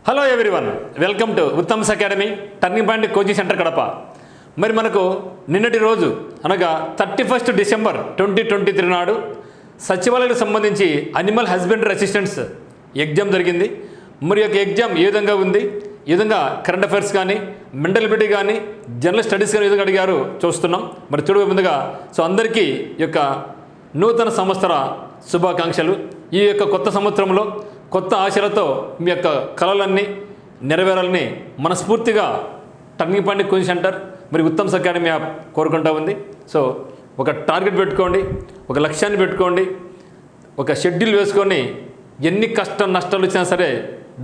Hello everyone, welcome to Uttam's academy turning point coaching centre Kadapa. మరి మనకు నిన్నటి రోజు అనగా 31 డిసెంబర్ 2023 నాడు సచివాలయానికి సంబంధించి అనిమల్ హస్బెండరీ అసిస్టెంట్స్ ఎగ్జామ్ జరిగింది. మరి యొక్క ఎగ్జామ్ ఏ విధంగా ఉంది, ఈ విధంగా కరెంట్ అఫైర్స్ కానీ, మెంటల్ ఎబిలిటీ కానీ, జనరల్ స్టడీస్ కానీ ఏ విధంగా అడిగారు చూస్తున్నాం. మరి చూడబోయే ముందుగా అందరికీ ఈ యొక్క నూతన సంవత్సర శుభాకాంక్షలు. ఈ యొక్క కొత్త సంవత్సరంలో కొత్త ఆశలతో మీ యొక్క కళలన్నీ నెరవేరాలని మనస్ఫూర్తిగా టర్నింగ్ పాయింట్ కోచింగ్ సెంటర్ మరి ఉత్తమ్స్ అకాడమీ యాప్ కోరుకుంటా ఉంది. సో ఒక టార్గెట్ పెట్టుకోండి, ఒక లక్ష్యాన్ని పెట్టుకోండి, ఒక షెడ్యూల్ వేసుకొని ఎన్ని కష్ట నష్టాలు వచ్చినా సరే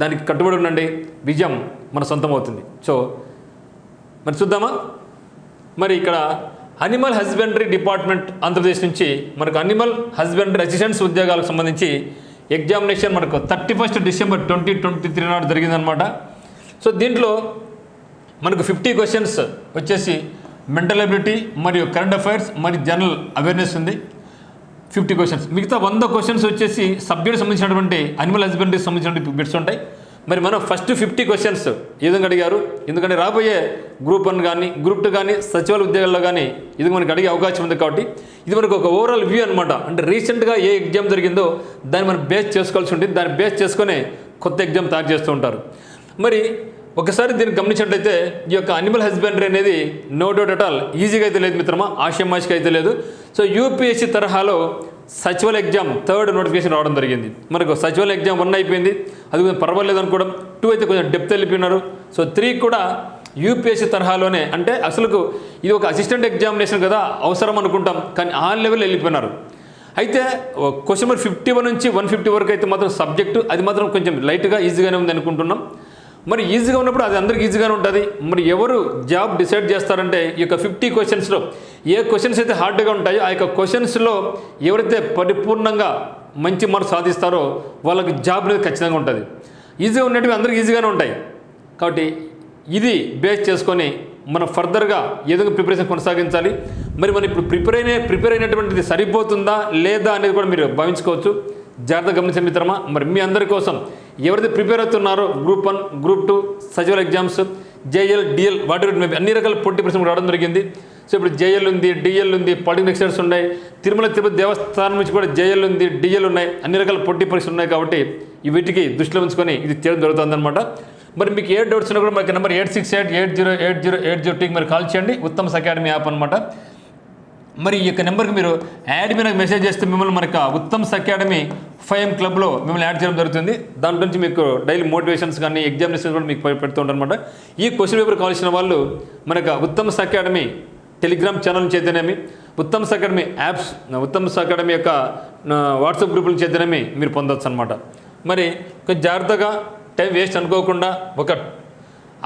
దానికి కట్టుబడి ఉండండి, విజయం మన సొంతం అవుతుంది. సో మరి చూద్దామా. మరి ఇక్కడ అనిమల్ హస్బెండరీ డిపార్ట్మెంట్ ఆంధ్రప్రదేశ్ నుంచి మనకు అనిమల్ హస్బెండరీ అసిస్టెంట్స్ ఉద్యోగాలకు సంబంధించి ఎగ్జామినేషన్ మనకు 31 డిసెంబర్ 2023 నాడు జరిగిందనమాట. సో దీంట్లో మనకు 50 క్వశ్చన్స్ వచ్చేసి మెంటల్ ఎబిలిటీ మరియు కరెంట్ అఫైర్స్ మరియు జనరల్ అవేర్నెస్ ఉంది. 50 క్వశ్చన్స్, మిగతా 100 క్వశ్చన్స్ వచ్చేసి సబ్జెక్ట్ సంబంధించినటువంటి అనిమల్ హస్బెండరీకి సంబంధించినటువంటి బిట్స్ ఉంటాయి. మరి మనం ఫస్ట్ 50 క్వశ్చన్స్ ఏ విధంగా అడిగారు, ఎందుకంటే రాబోయే గ్రూప్ 1 కానీ గ్రూప్ 2 కానీ సచివాలయ ఉద్యోగాల్లో కానీ ఇది మనకు అడిగే అవకాశం ఉంది. కాబట్టి ఇది మనకు ఒక ఓవరాల్ వ్యూ అనమాట. అంటే రీసెంట్గా ఏ ఎగ్జామ్ జరిగిందో దాన్ని మనం బేస్ చేసుకోవాల్సి ఉంటుంది. దాన్ని బేస్ చేసుకొని కొత్త ఎగ్జామ్ తయారు చేస్తూ ఉంటారు. మరి ఒకసారి దీన్ని గమనించినట్లయితే ఈ యొక్క అనిమల్ హస్బెండరీ అనేది నో డౌట్ అట్ ఆల్ ఈజీగా అయితే లేదు మిత్రమా, ఆషమాషిగా అయితే లేదు. సో యూపీఎస్సీ తరహాలో సచివాలయ ఎగ్జామ్ 3rd నోటిఫికేషన్ రావడం జరిగింది. మనకు సచివాలయ ఎగ్జామ్ 1 అయిపోయింది, అది కొంచెం పర్వాలేదు అనుకోవడం. 2 అయితే కొంచెం డెప్త్ వెళ్ళిపోయినారు. సో 3 కూడా యూపీఎస్సీ తరహాలోనే, అంటే అసలుకు ఇది ఒక అసిస్టెంట్ ఎగ్జామినేషన్ కదా, అవసరం అనుకుంటాం, కానీ ఆ లెవెల్ వెళ్ళిపోయినారు. అయితే క్వశ్చన్ నెంబర్ 51 నుంచి 150 వరకు అయితే మాత్రం సబ్జెక్టు అది మాత్రం కొంచెం లైట్గా ఈజీగానే ఉంది అనుకుంటున్నాం. మరి ఈజీగా ఉన్నప్పుడు అది అందరికీ ఈజీగానే ఉంటుంది. మరి ఎవరు జాబ్ డిసైడ్ చేస్తారంటే ఈ యొక్క 50 క్వశ్చన్స్లో ఏ క్వశ్చన్స్ అయితే హార్డ్గా ఉంటాయో ఆ యొక్క క్వశ్చన్స్లో ఎవరైతే పరిపూర్ణంగా మంచి మార్క్స్ సాధిస్తారో వాళ్ళకి జాబ్ అనేది ఖచ్చితంగా ఉంటుంది. ఈజీగా ఉన్నట్టుగా అందరికీ ఈజీగానే ఉంటాయి. కాబట్టి ఇది బేస్ చేసుకొని మనం ఫర్దర్గా ఏదైనా ప్రిపరేషన్ కొనసాగించాలి. మరి మనం ఇప్పుడు ప్రిపేర్ అయినటువంటిది సరిపోతుందా లేదా అనేది కూడా మీరు భావించుకోవచ్చు. జాగ్రత్తగా గమనించే మిత్రమా. మరి మీ అందరి కోసం ఎవరైతే ప్రిపేర్ అవుతున్నారో గ్రూప్ 1 గ్రూప్ 2 సచివాలయ ఎగ్జామ్స్, జేఎల్ డిఎల్ వాటి అన్ని రకాల పోటీ పరీక్షలు రావడం జరిగింది. సో ఇప్పుడు జేఎల్ ఉంది, డిఎల్ ఉంది, పాలిటెక్నిక్ ఎక్స్టర్స్ ఉన్నాయి, తిరుపతి దేవస్థానం నుంచి కూడా జేఎల్ ఉంది, డిఎల్ ఉన్నాయి, అన్ని రకాల పోటీ పరీక్షలు ఉన్నాయి. కాబట్టి వీటికి దృష్టిలో ఉంచుకొని ఇది చేయడం జరుగుతుందన్నమాట. మరి మీకు ఏ డౌట్స్ ఉన్నా కూడా మనకి నెంబర్ 8688080802కి మీరు కాల్ చేయండి. ఉత్తమ్స్ అకాడమీ యాప్ అనమాట. మరి ఈ యొక్క నెంబర్కి మీరు యాడ్ మీద మెసేజ్ చేస్తే మిమ్మల్ని మనకు ఉత్తమ్స్ అకాడమీ 5M క్లబ్లో మిమ్మల్ని యాడ్ చేయడం జరుగుతుంది. దాని నుంచి మీకు డైలీ మోటివేషన్స్ కానీ ఎగ్జామినేషన్స్ కూడా మీకు పెడుతూ ఉంటారనమాట. ఈ క్వశ్చన్ పేపర్ కావాల్సిన వాళ్ళు మనకు ఉత్తమ్స్ అకాడమీ టెలిగ్రామ్ ఛానల్ నుంచి అయితేనేమి, Uttam's academy apps, Uttam's academy యొక్క వాట్సాప్ గ్రూపుల నుంచి అయితేనేమి మీరు పొందవచ్చు అనమాట. మరి కొంచెం జాగ్రత్తగా టైం వేస్ట్ అనుకోకుండా ఒక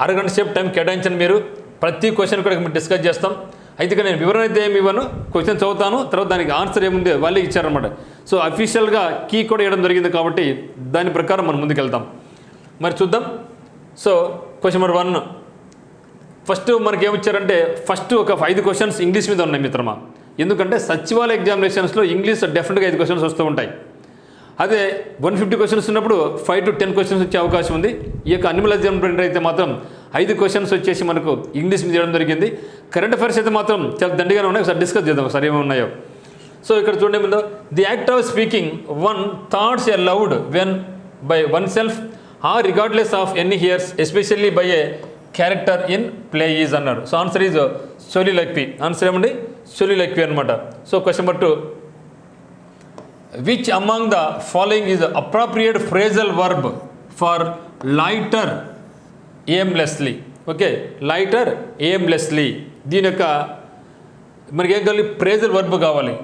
అరగంట సేపు టైం కేటాయించండి. మీరు ప్రతి క్వశ్చన్ కూడా మీరు డిస్కస్ చేస్తాం. అయితే నేను వివరణ అయితే ఏమి ఇవ్వను, క్వశ్చన్ చదువుతాను, తర్వాత దానికి ఆన్సర్ ఏముంది వాళ్ళే ఇచ్చారనమాట. సో అఫీషియల్గా కీ కూడా ఇవ్వడం జరిగింది కాబట్టి దాని ప్రకారం మనం ముందుకు వెళ్తాం. మరి చూద్దాం. సో క్వశ్చన్ నెంబర్ 1 ఫస్ట్ మనకి ఏమిచ్చారంటే ఫస్ట్ ఒక 5 క్వశ్చన్స్ ఇంగ్లీష్ మీద ఉన్నాయి మిత్రమా. ఎందుకంటే సచివాలయ ఎగ్జామినేషన్స్లో ఇంగ్లీష్ డెఫినెట్గా 5 క్వశ్చన్స్ వస్తూ ఉంటాయి. అదే 150 క్వశ్చన్స్ ఉన్నప్పుడు 5 to 10 క్వశ్చన్స్ వచ్చే అవకాశం ఉంది. ఈ యొక్క అనిమల్ హస్బెండరీ అయితే మాత్రం 5 క్వశ్చన్స్ వచ్చేసి మనకు ఇంగ్లీష్ మీద చేయడం జరిగింది. కరెంట్ అఫైర్స్ అయితే మాత్రం చాలా దండిగానే ఉన్నాయి. ఒకసారి డిస్కస్ చేద్దాం ఒకసారి ఏమేమి ఉన్నాయో. సో ఇక్కడ చూడండి ముందు, the act of speaking one thoughts aloud when by oneself or regardless of any hearers especially by a character in play is అన్నాడు. So answer is soliloquy. Answer ఏమండి soliloquy అనమాట. So question number 2, which among the following is appropriate phrasal verb for lighter aimlessly? Okay, lighter aimlessly. దీని యొక్క మనకి ఏం కావాలి, phrasal verb కావాలి.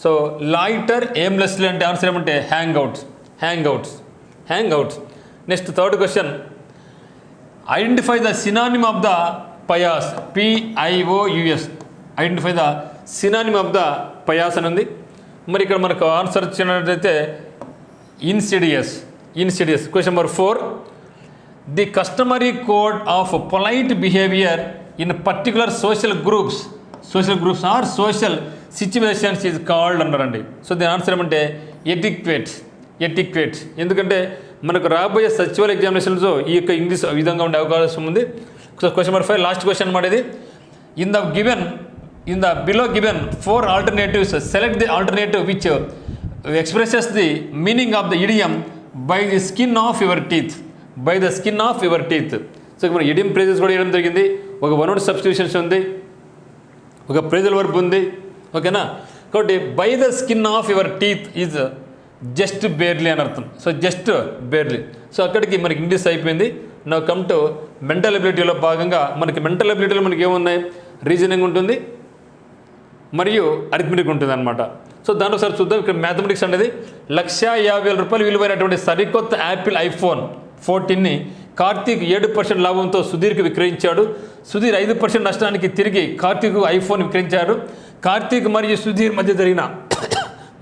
So lighter aimlessly అంటే ఆన్సర్ ఏమంటే hangouts. Next 3rd question, identify the synonym of the pious, PIOUS. Identify the synonym of the pious అని ఉంది. మరి ఇక్కడ మనకు ఆన్సర్ వచ్చినట్లయితే insidious. Question number 4, the customary code of polite behaviour in particular social groups or social situations is called అన్నారండి. So దీని answer ఏమంటే etiquette. ఎందుకంటే మనకు రాబోయే సచివాలయ ఎగ్జామినేషన్స్లో ఈ యొక్క ఇంగ్లీష్ విధంగా ఉండే అవకాశం ఉంది. So question number 5 last question అనమాట ఇది. In the below given 4 alternatives, select the alternative which expresses the meaning of the idiom by the skin of your teeth. So మన ఇడియం ప్రేజెస్ కూడా ఇవ్వడం జరిగింది. ఒక 1 word సబ్స్టిట్యూషన్స్ ఉంది, ఒక phrasal verb ఉంది. ఓకేనా? కాబట్టి by the skin of your teeth is just barely అని అర్థం. So just barely. సో అక్కడికి మనకి ఇంగ్లీష్ అయిపోయింది. నా కమ్ టు మెంటల్ ఎబిలిటీలో భాగంగా మనకి మెంటల్ ఎబిలిటీలో మనకి ఏమున్నాయి? రీజనింగ్ ఉంటుంది మరియు అరిథమెటిక్ ఉంటుంది అనమాట. సో దాంట్లో ఒకసారి చూద్దాం. ఇక్కడ మ్యాథమెటిక్స్ అనేది 1,50,000 రూపాయలు విలువైనటువంటి సరికొత్త యాపిల్ ఐఫోన్ 14ని కార్తీక్ 7% లాభంతో సుధీర్కి విక్రయించాడు. సుధీర్ 5% నష్టానికి తిరిగి కార్తీక్ ఐఫోన్ విక్రయించాడు. కార్తీక్ మరియు సుధీర్ మధ్య జరిగిన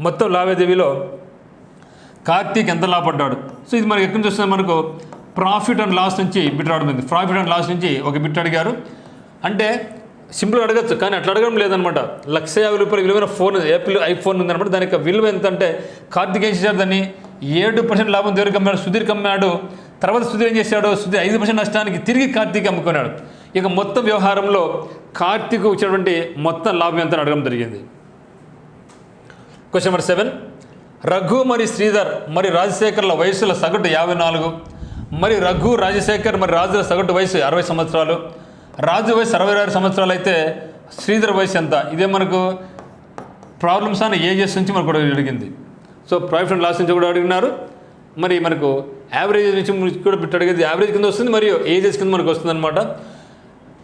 మొత్తం లావాదేవీలో కార్తీక్ ఎంత లాభపడ్డాడు? సో ఇది మనకి ఎక్కడి నుంచి వస్తుంది? మనకు ప్రాఫిట్ అండ్ లాస్ నుంచి బిట్ రావడం ఉంది. ప్రాఫిట్ అండ్ లాస్ నుంచి ఒక బిట్ అడిగారు. అంటే సింపుల్గా అడగచ్చు, కానీ అట్లా అడగడం లేదనమాట. 1,50,000 రూపాయలు విలువైన ఫోన్ యాపిల్ ఐఫోన్ ఉందనమాట. దాని యొక్క విలువ ఎంత అంటే కార్తీక్ ఏం చేశాడు? దాన్ని 7% లాభం దగ్గరికి అమ్మాడు, సుధీర్కి అమ్మాడు. తర్వాత సుధీర్ ఏం చేశాడు? సుధీర్ 5% నష్టానికి తిరిగి కార్తీక్ అమ్ముకున్నాడు. ఇక మొత్తం వ్యవహారంలో కార్తీక్ వచ్చినటువంటి మొత్తం లాభం ఎంత అడగడం జరిగింది. Question number 7. రఘు మరియు శ్రీధర్ మరియు రాజశేఖర్ల వయసుల సగటు 54. మరి రఘు, రాజశేఖర్ మరి రాజుల సగటు వయసు 60 సంవత్సరాలు. రాజు వయసు 66 సంవత్సరాలు అయితే శ్రీధర్ వయసు ఎంత? ఇదే మనకు ప్రాబ్లమ్స్ అని ఏజెస్ నుంచి మనకు కూడా అడిగింది. సో ప్రాఫిట్ అండ్ లాస్ నుంచి కూడా అడిగినారు. మరి మనకు యావరేజ్ నుంచి కూడా బిట్ అడిగేది యావరేజ్ కింద వస్తుంది మరియు ఏజెస్ కింద మనకు వస్తుంది అనమాట.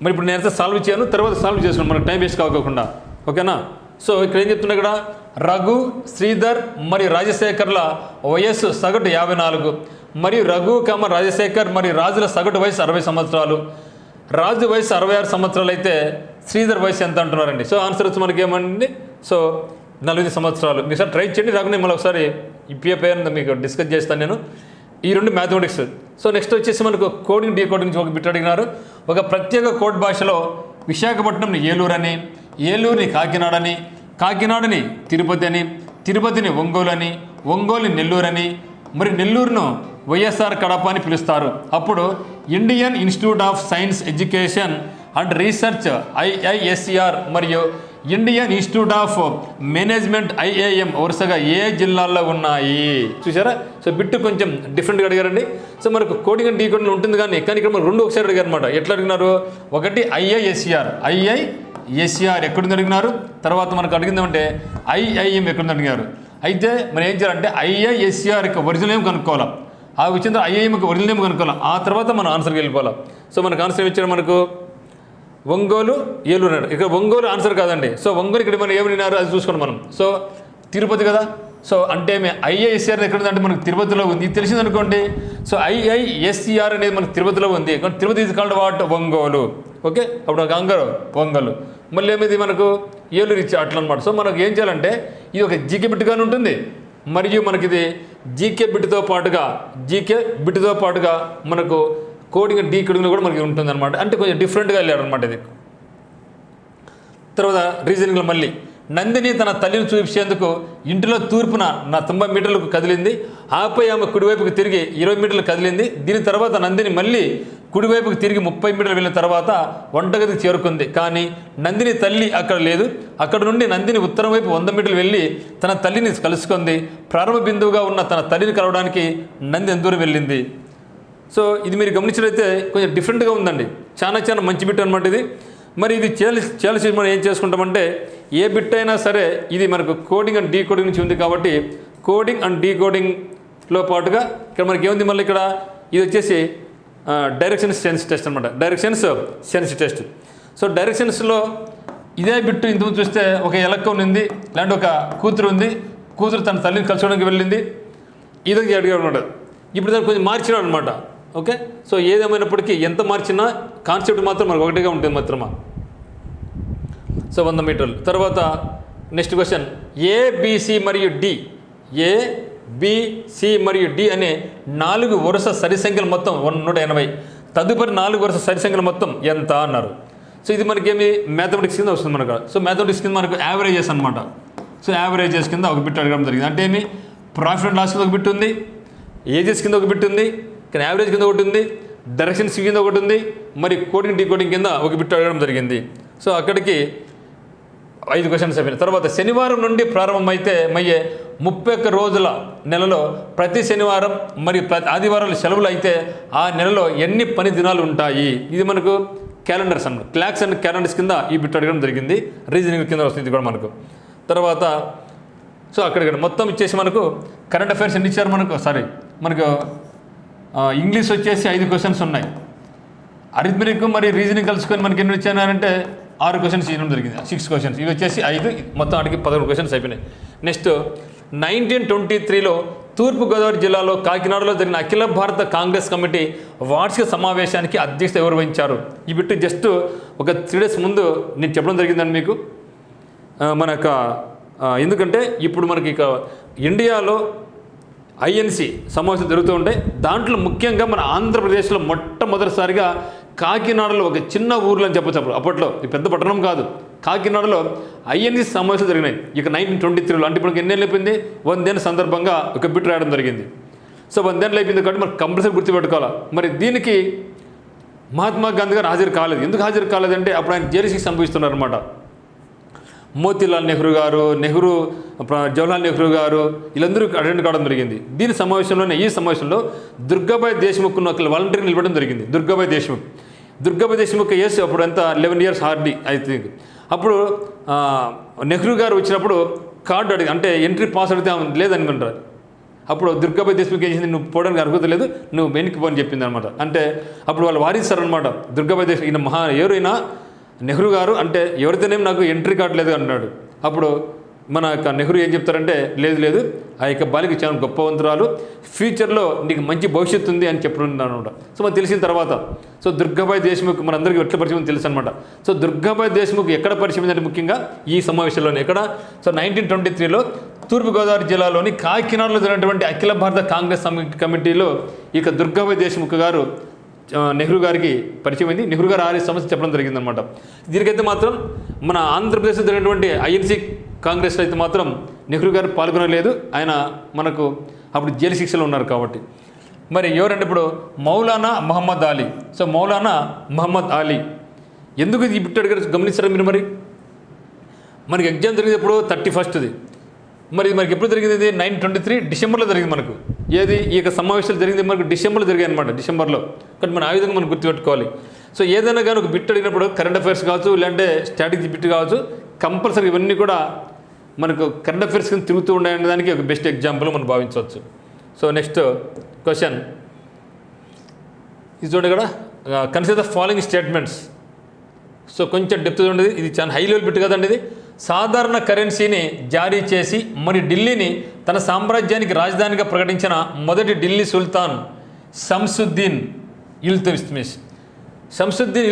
మరి ఇప్పుడు నేనైతే సాల్వ్ చేయను, తర్వాత సాల్వ్ చేసుకున్నాను, మనకు టైం వేస్ట్ కాకుండా. ఓకేనా? సో ఇక్కడ ఏం చెప్తున్నా? ఇక్కడ రఘు, శ్రీధర్ మరియు రాజశేఖర్ల వయస్సు సగటు 54 మరియు రఘు రాజశేఖర్ మరియు రాజుల సగటు వయసు 60 సంవత్సరాలు. రాజు వయసు 66 సంవత్సరాలు అయితే శ్రీధర్ వయసు ఎంత అంటున్నారండి? సో ఆన్సర్ వచ్చి మనకి ఏమండి? సో 40 సంవత్సరాలు. మీరు సార్ ట్రై చేయండి, రాకుండా మళ్ళీ ఒకసారి ఇప్పిపోయి మీకు డిస్కస్ చేస్తాను నేను. ఈ 2 మ్యాథమెటిక్స్. సో నెక్స్ట్ వచ్చేసి మనకు కోడింగ్ డీకోడింగ్ నుంచి ఒక బిట్ అడిగినారు. ఒక ప్రత్యేక కోడ్ భాషలో విశాఖపట్నంని ఏలూరు అని, ఏలూరుని కాకినాడ అని, కాకినాడని తిరుపతి అని, తిరుపతిని ఒంగోలు అని, ఒంగోలుని నెల్లూరు అని, మరి నెల్లూరును వైఎస్ఆర్ కడప అని పిలుస్తారు. అప్పుడు Indian institute of science education and research IISER మరియు Indian institute of management IIM వరుసగా ఏ జిల్లాల్లో ఉన్నాయి? చూసారా? సో బిట్ కొంచెం డిఫరెంట్గా అడిగారండి. సో మనకు కోడింగ్ అండ్ డీకోడింగ్ ఉంటుంది కానీ ఇక్కడ మనకు 2 ఒకసారి అడిగారు అనమాట. ఎట్లా అడిగినారు? ఒకటి IISER ఎక్కడుంది అడిగినారు. తర్వాత మనకు అడిగిందంటే IIM ఎక్కడుంది అడిగారు. అయితే మనం ఏం చేయాలంటే IISER యొక్క ఒరిజినల్ నేమ్ కనుక్కోవాలి. ఆ వచ్చిన IIM యొక్క ఒరిజినల్ నేమ్ కనుక్కోవాలి. ఆ తర్వాత మనం ఆన్సర్కి వెళ్ళిపోవాలి. సో మనకు ఆన్సర్ ఇచ్చారు మనకు ఒంగోలు, ఏలూరు అన్నాడు. ఇక్కడ ఒంగోలు ఆన్సర్ కాదండి. సో ఒంగోలు ఇక్కడ మనం ఏమన్నారు అది చూసుకోండి మనం. సో తిరుపతి కదా. సో అంటే IISER ఎక్కడ ఉందంటే మనకు తిరుపతిలో ఉంది. ఇది తెలిసింది అనుకోండి. సో IISER అనేది మనకు తిరుపతిలో ఉంది. Tirupati is called what? Ongole. Okay, అప్పుడు గంగారు ఒంగోలు. మళ్ళీ ఏమిది మనకు ఏలూరు ఇచ్చి అట్లా అనమాట. సో మనకు ఏం చేయాలంటే ఇది ఒక జీకే బిట్గానే ఉంటుంది మరియు మనకి ఇది జీకే బిట్తో పాటుగా మనకు కోడింగ్ డీకోడింగ్ కూడా మనకి ఉంటుంది అనమాట. అంటే కొంచెం డిఫరెంట్గా వెళ్ళాడు అనమాట ఇది. తర్వాత రీజనింగ్లో మళ్ళీ నందిని తన తల్లిని చూపించేందుకు ఇంటిలో తూర్పున 90 మీటర్లకు కదిలింది. ఆపై ఆమె కుడివైపుకి తిరిగి 20 మీటర్లు కదిలింది. దీని తర్వాత నందిని మళ్ళీ కుడివైపుకి తిరిగి 30 మీటర్లు వెళ్ళిన తర్వాత వంటగదికి చేరుకుంది. కానీ నందిని తల్లి అక్కడ లేదు. అక్కడ నుండి నందిని ఉత్తరం వైపు 100 మీటర్లు వెళ్ళి తన తల్లిని కలుసుకుంది. ప్రారంభ బిందువుగా ఉన్న తన తల్లిని కలవడానికి నంది ఎంత దూరం వెళ్ళింది? సో ఇది మీరు గమనించినట్లయితే కొంచెం డిఫరెంట్గా ఉందండి. చాలా మంచి బిట్ అనమాట ఇది. మరి ఇది చేయాల్సి మనం ఏం చేసుకుంటామంటే ఏ బిట్ అయినా సరే ఇది మనకు కోడింగ్ అండ్ డీకోడింగ్ నుంచి ఉంది కాబట్టి కోడింగ్ అండ్ డీకోడింగ్లో పాటుగా ఇక్కడ మనకి ఏముంది? మళ్ళీ ఇక్కడ ఇది వచ్చేసి డైరెక్షన్ సెన్స్ టెస్ట్ అనమాట. Directions sense test. సో డైరెక్షన్స్లో ఇదే బిట్టు ఇంతకుముందు చూస్తే ఒక ఎలక్క ఉంది, ఇలాంటి ఒక కూతురు ఉంది. కూతురు తన తల్లిని కలుసుకోవడానికి వెళ్ళింది. ఇది అడిగాడు అనమాట. ఇప్పుడు దాన్ని కొంచెం మార్చినాడు అనమాట. ఓకే, సో ఏదేమైనప్పటికీ ఎంత మార్చినా కాన్సెప్ట్ మాత్రం మనకు ఒకటిగా ఉంటుంది మాత్రమా. సో 100 మీటర్లు. తర్వాత నెక్స్ట్ క్వశ్చన్ ABC మరియు D అనే 4 వరుస సరి సంఖ్యల మొత్తం 180. తదుపరి 4 వరుస సరి సంఖ్యల మొత్తం ఎంత అన్నారు. సో ఇది మనకేమి మ్యాథమెటిక్స్ కింద వస్తుంది మనకు. సో మ్యాథమెటిక్స్ కింద మనకు యావరేజెస్ అనమాట. సో యావరేజెస్ కింద ఒక బిట్ అడగడం జరిగింది. అంటే ఏమి ప్రాఫిట్ అండ్ లాస్ కింద ఒక బిట్ ఉంది, ఏజెస్ కింద ఒక బిట్ ఉంది, కానీ యావరేజ్ కింద ఒకటి ఉంది, డైరెక్షన్స్ కింద ఒకటి ఉంది, మరి కోడింగ్ డీకోడింగ్ కింద ఒక బిట్ అడగడం జరిగింది. సో అక్కడికి 5 క్వశ్చన్స్ అయిపోయినాయి. తర్వాత శనివారం నుండి ప్రారంభమైతే అయ్యే 31 రోజుల నెలలో ప్రతి శనివారం మరియు ప్రతి ఆదివారాలు సెలవులు అయితే ఆ నెలలో ఎన్ని పని దినాలు ఉంటాయి? ఇది మనకు క్యాలెండర్స్ అన్నమాట. క్లాక్స్ అండ్ క్యాలెండర్స్ కింద ఈ బిట్ అడగడం జరిగింది. రీజనింగ్ కింద వస్తుంది కూడా మనకు. తర్వాత సో అక్కడ మొత్తం ఇచ్చేసి మనకు కరెంట్ అఫైర్స్ ఎన్ని ఇచ్చారు మనకు ఇంగ్లీష్ వచ్చేసి 5 క్వశ్చన్స్ ఉన్నాయి. అరిథమెటిక్ మరియు రీజనింగ్ కలుసుకొని మనకి ఎన్ని ఇచ్చారంటే 6 క్వశ్చన్స్ ఇవ్వడం జరిగింది. 6 క్వశ్చన్స్ ఇవి వచ్చేసి 5, మొత్తం ఆడికి 11 క్వశ్చన్స్ అయిపోయినాయి. నెక్స్ట్ 1923లో తూర్పుగోదావరి జిల్లాలో కాకినాడలో జరిగిన అఖిల భారత కాంగ్రెస్ కమిటీ వార్షిక సమావేశానికి అధ్యక్షత ఎవరు వహించారు? ఈ బిట్టు జస్ట్ ఒక 3 days ముందు నేను చెప్పడం జరిగిందండి మీకు. ఎందుకంటే ఇప్పుడు మనకి ఇక ఇండియాలో ఐఎన్సి సమావేశం జరుగుతూ ఉంటాయి. దాంట్లో ముఖ్యంగా మన ఆంధ్రప్రదేశ్లో మొట్టమొదటిసారిగా కాకినాడలో ఒక చిన్న ఊర్లో అని చెప్పచ్చు. అప్పట్లో పెద్ద పట్టణం కాదు, కాకినాడలో ఐఎన్సి సమావేశాలు జరిగినాయి. ఇక 1923లో అంటే ఇప్పుడు ఎన్నేళ్ళు అయిపోయింది, 100 ఏళ్ళ సందర్భంగా ఒక బిట్ రాయడం జరిగింది. సో 100 ఏళ్ళు అయిపోయింది కాబట్టి మనకు కంపల్సరీ గుర్తుపెట్టుకోవాలి. మరి దీనికి మహాత్మా గాంధీ గారు హాజరు కాలేదు. ఎందుకు హాజరు కాలేదంటే అప్పుడు ఆయన జైలు శిక్ష అనుభవిస్తున్నారు అనమాట. మోతీలాల్ నెహ్రూ గారు, జవహర్లాల్ నెహ్రూ గారు వీళ్ళందరూ అటెండ్ కావడం జరిగింది. ఈ సమావేశంలో దుర్గాబాయ్ దేశ్ముఖ్ను ఒక వాలంటీర్గా నిలబడడం జరిగింది. దుర్గాబాయ్ దేశ్ముఖ్ ఏజ్ అప్పుడు ఎంత 11 years హార్డ్లీ ఐ థింక్. అప్పుడు నెహ్రూ గారు వచ్చినప్పుడు కార్డు అడిగి అంటే ఎంట్రీ పాస్ అడిగితే లేదని అంటారు. అప్పుడు దుర్గాబాయ్ దేశ్ముఖ్ ఏం చేసింది, నువ్వు పోవడానికి అర్హత లేదు, నువ్వు వెనక్కి పోని చెప్పింది అనమాట. అంటే అప్పుడు వాళ్ళు వారిస్తారనమాట. దుర్గాబాయ్ దేశ్ముఖ్ ఈయన ఎవరైనా నెహ్రూ గారు అంటే ఎవరితోనేం నాకు ఎంట్రీ కార్డు లేదు అన్నాడు. అప్పుడు మన నెహ్రూ ఏం చెప్తారంటే లేదు ఆ యొక్క బాలిక చాలా గొప్పవంతురాలు, ఫ్యూచర్లో నీకు మంచి భవిష్యత్తు ఉంది అని చెప్తున్నాను అనమాట. సో మనకు తెలిసిన తర్వాత సో దుర్గాబాయ్ దేశ్ముఖ్ మనందరికీ ఎట్లా పరిచయం తెలుసు అనమాట. సో దుర్గాబాయ్ దేశ్ముఖ్ ఎక్కడ పరిచయం అంటే ముఖ్యంగా ఈ సమావేశంలోనే ఎక్కడ సో 1923లో తూర్పుగోదావరి జిల్లాలోని కాకినాడలో జరిగినటువంటి అఖిల భారత కాంగ్రెస్ కమిటీలో ఇక దుర్గాబాయ్ దేశ్ముఖ్ గారు నెహ్రూ గారికి పరిచయం అయింది. నెహ్రూ గారు 6 సమస్య చెప్పడం జరిగిందనమాట. దీనికైతే మాత్రం మన ఆంధ్రప్రదేశ్లో జరిగినటువంటి ఐఎన్సీ కాంగ్రెస్లో అయితే మాత్రం నెహ్రూ గారు పాల్గొనలేదు. ఆయన మనకు అప్పుడు జైలు శిక్షలో ఉన్నారు కాబట్టి. మరి ఎవరంటే ఇప్పుడు మౌలానా మహమ్మద్ అలీ. సో మౌలానా మహమ్మద్ అలీ ఎందుకు ఈ బిట్ అడిగారు గమనిస్తారా మీరు? మనకి ఎగ్జామ్ జరిగేటప్పుడు 31st మరి మనకి ఎప్పుడు జరిగింది? 1923 డిసెంబర్లో జరిగింది మనకు. ఏది ఈ యొక్క సమావేశాలు జరిగింది మనకు డిసెంబర్లో జరిగాయి అనమాట. డిసెంబర్లో కాబట్టి మనం ఆ విధంగా మనం గుర్తుపెట్టుకోవాలి. సో ఏదైనా కానీ ఒక బిట్ అడిగినప్పుడు కరెంట్ అఫైర్స్ కావచ్చు, లేదంటే స్ట్రాటజీ బిట్ కావచ్చు, కంపల్సరీ ఇవన్నీ కూడా మనకు కరెంట్ అఫైర్స్ కింద తిరుగుతూ ఉండే దానికి ఒక బెస్ట్ ఎగ్జాంపుల్ మనం భావించవచ్చు. సో నెక్స్ట్ క్వశ్చన్ ఇది చూడండి ఇక్కడ, consider the following statements. So కొంచెం డెప్త్ ఉండేది, ఇది చాలా హై లెవెల్ బిట్ కదండి. ఇది సాధారణ కరెన్సీని జారీ చేసి మరి ఢిల్లీని తన సామ్రాజ్యానికి రాజధానిగా ప్రకటించిన మొదటి ఢిల్లీ సుల్తాన్ శంసుద్దీన్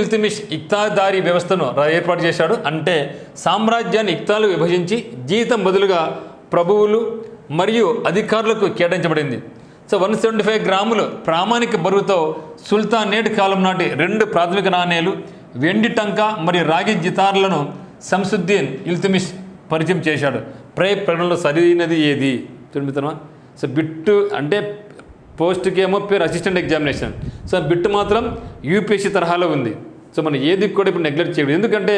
ఇల్తుమిష్ ఇక్తాదారీ వ్యవస్థను ఏర్పాటు చేశాడు. అంటే సామ్రాజ్యాన్ని ఇక్తాలు విభజించి జీతం బదులుగా ప్రభువులు మరియు అధికారులకు కేటాయించబడింది. సో 175 గ్రాములు ప్రామాణిక బరువుతో సుల్తాన్ నేటి కాలం నాటి 2 ప్రాథమిక నాణేలు, వెండి టంకా మరియు రాగి జితార్లను శంసుద్దీన్ ఇల్తుమిష్ పరిచయం చేశాడు. ప్రకటనలో సరైనది ఏది చూపిస్తామా? సో బిట్టు అంటే పోస్ట్కి ఏమో పేరు అసిస్టెంట్ ఎగ్జామినేషన్. సో బిట్టు మాత్రం యూపీఎస్సీ తరహాలో ఉంది. సో మనం ఏది కూడా ఇప్పుడు నెగ్లెక్ట్ చేయకూడదు. ఎందుకంటే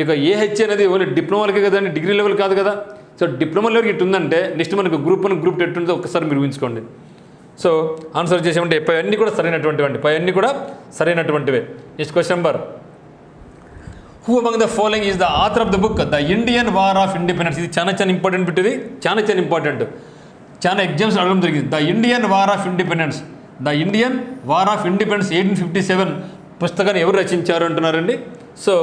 ఇక ఏహెచ్ అనేది ఓన్లీ డిప్లొమాలకే కదండి, డిగ్రీ లెవెల్ కాదు కదా. సో డిప్లొమా లెవెల్కి ఇటు ఉందంటే నెక్స్ట్ మనకు గ్రూప్ 1 గ్రూప్ 2 ఎట్టుందో ఒకసారి మీరు ఊహించుకోండి. సో ఆన్సర్ చేసామంటే పైవన్నీ కూడా సరైనటువంటివే. Next question number, who among the following is the author of the book the Indian war of independence. ఇది చాలా ఇంపార్టెంట్ బిట్. ఇది చాలా ఇంపార్టెంట్, చాలా ఎగ్జామ్స్ అడగడం జరిగింది. The Indian war of independence 1857 పుస్తకాన్ని ఎవరు రచించారు అంటున్నారండి. సో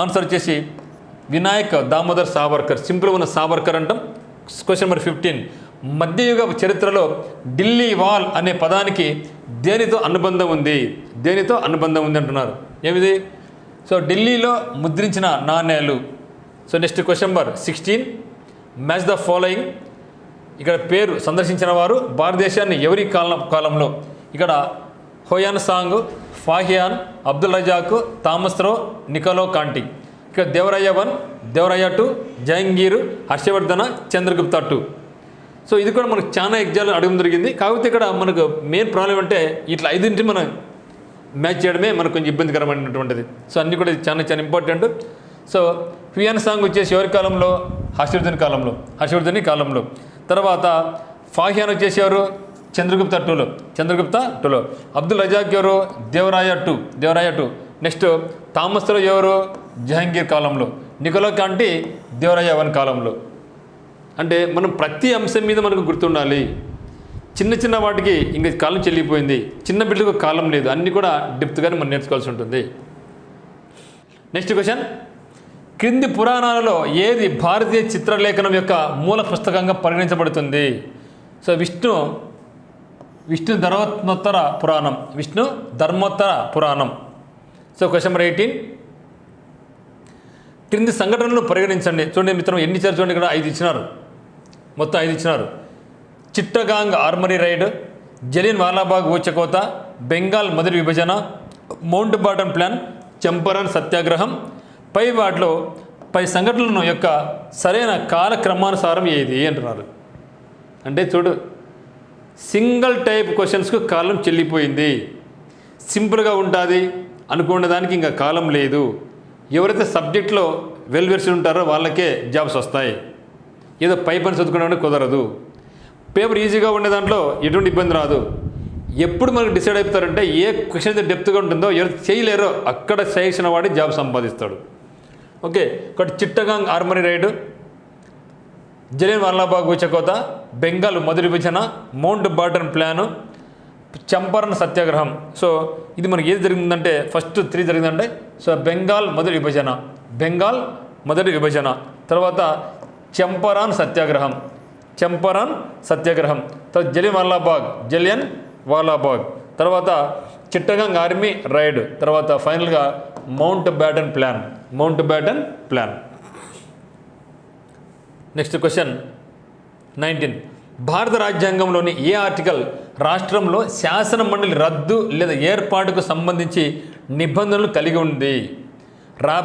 ఆన్సర్ వచ్చేసి వినాయక్ దామోదర్ సావర్కర్. సింపుల్ ఉన్న సావర్కర్ అంటాం. క్వశ్చన్ నెంబర్ 15, మధ్యయుగ చరిత్రలో ఢిల్లీ వాల్ అనే పదానికి దేనితో అనుబంధం ఉంది అంటున్నారు. ఏమిది? సో ఢిల్లీలో ముద్రించిన నాణేలు. So next question number 16, match the following. ఇక్కడ పేరు సందర్శించిన వారు భారతదేశాన్ని ఎవరి కాలంలో? ఇక్కడ Hiuen Tsang, Fahien, Abdul Razzaq, Thomas Roe, Niccolo Conti. ఇక్కడ దేవరాయ 1, దేవరాయ 2, జహంగీర్, హర్షవర్ధన, చంద్రగుప్త 2. సో ఇది కూడా మనకు చాలా ఎగ్జామ్లు అడగడం జరిగింది. కాకపోతే ఇక్కడ మనకు మెయిన్ ప్రాబ్లం అంటే ఇట్లా 5 మనం మ్యాచ్ చేయడమే మనకు కొంచెం ఇబ్బందికరమైనటువంటిది. సో అన్నీ కూడా చాలా చాలా ఇంపార్టెంట్. సో హ్యూయాన్ సాంగ్ వచ్చేసి ఎవరి కాలంలో? హర్షవర్ధని కాలంలో. తర్వాత ఫాహియాన్ వచ్చేసి ఎవరు? చంద్రగుప్త టూలో. అబ్దుల్ రజాక్ ఎవరు? దేవరాయ టూ. నెక్స్ట్ థామస్ రా ఎవరు? జహాంగీర్ కాలంలో. నికోలా కాంటి దేవరాయ 1 కాలంలో. అంటే మనం ప్రతి అంశం మీద మనకు గుర్తుండాలి. చిన్న వాటికి ఇంక కాలం చెల్లిపోయింది, చిన్న బిడ్డకు కాలం లేదు, అన్నీ కూడా డెప్త్గానే మనం నేర్చుకోవాల్సి ఉంటుంది. నెక్స్ట్ క్వశ్చన్, క్రింది పురాణాలలో ఏది భారతీయ చిత్రలేఖనం యొక్క మూల పుస్తకంగా పరిగణించబడుతుంది? సో విష్ణు ధర్మోత్తర పురాణం. సో క్వశ్చన్ నెంబర్ 18, క్రింది సంఘటనలను పరిగణించండి. చూడండి మిత్రం, ఎన్ని ఇచ్చారు చూడండి, ఇక్కడ 5 ఇచ్చినారు, మొత్తం 5 ఇచ్చినారు. చిట్టగాంగ్ ఆర్మరీ రైడ్, జలియన్ వాలాబాగ్ ఊచకోత, బెంగాల్ మొదటి విభజన, మౌంట్ బాటన్ ప్లాన్, చంపారన్ సత్యాగ్రహం. పై సంఘటనలను యొక్క సరైన కాలక్రమానుసారం ఏది అంటున్నారు. అంటే చూడు, సింగిల్ టైప్ క్వశ్చన్స్కు కాలం చెల్లిపోయింది. సింపుల్గా ఉంటుంది అనుకునే దానికి ఇంకా కాలం లేదు. ఎవరైతే సబ్జెక్ట్లో వెల్ వెర్షన్ ఉంటారో వాళ్ళకే జాబ్స్ వస్తాయి. ఏదో పని చదువుకునే కుదరదు. పేపర్ ఈజీగా ఉండే దాంట్లో ఎటువంటి ఇబ్బంది రాదు. ఎప్పుడు మనకు డిసైడ్ అయిపోతారంటే ఏ క్వశ్చన్ అయితే డెప్త్గా ఉంటుందో, ఎవరు చేయలేరో అక్కడ చేసిన వాడి జాబ్ సంపాదిస్తాడు. ఓకే, ఒకటి చిట్టగాంగ్ ఆర్మరీ రైడు, జలియన్ వాలాబాగ్ ఊచకోత, బెంగాల్ మొదటి విభజన, మౌంట్ బాటన్ ప్లాను, చంపారన్ సత్యాగ్రహం. సో ఇది మనకి ఏది జరిగిందంటే ఫస్ట్ 3 జరిగిందంటే, సో బెంగాల్ మొదటి విభజన, తర్వాత చంపారన్ సత్యాగ్రహం, తర్వాత జలియన్ వాలాబాగ్, తర్వాత చిట్టగాంగ్ ఆర్మీ రైడ్, తర్వాత ఫైనల్గా mount baton plan. Next question 19, భారత రాజ్యాంగంలోని ఏ ఆర్టికల్ రాష్ట్రంలో శాసన మండలి రద్దు లేదా ఏర్పాటుకు సంబంధించి నిబంధనలు కలిగి ఉంది?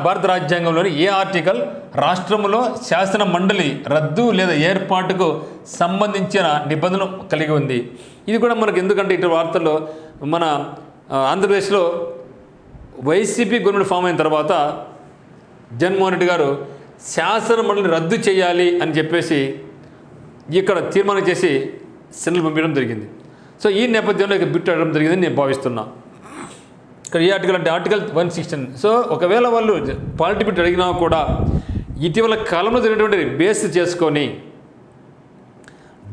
భారత రాజ్యాంగంలోని ఏ ఆర్టికల్ రాష్ట్రంలో శాసన మండలి రద్దు లేదా ఏర్పాటుకు సంబంధించిన నిబంధనలు కలిగి ఉంది? ఇది కూడా మనకు ఎందుకంటే ఇటు వార్తల్లో మన ఆంధ్రప్రదేశ్లో వైసీపీ గవర్నమెంట్ ఫామ్ అయిన తర్వాత జగన్మోహన్ రెడ్డి గారు శాసన మండలిని రద్దు చేయాలి అని చెప్పేసి ఇక్కడ తీర్మానం చేసి సెనల్ పంపించడం జరిగింది. సో ఈ నేపథ్యంలో ఇక బిట్ అడగడం జరిగిందని నేను భావిస్తున్నా. ఇక్కడ ఏ ఆర్టికల్ అంటే ఆర్టికల్ 116. సో ఒకవేళ వాళ్ళు పాలిటీ బిట్ అడిగినా కూడా ఇటీవల కాలంలో జరిగినటువంటి బేస్ చేసుకొని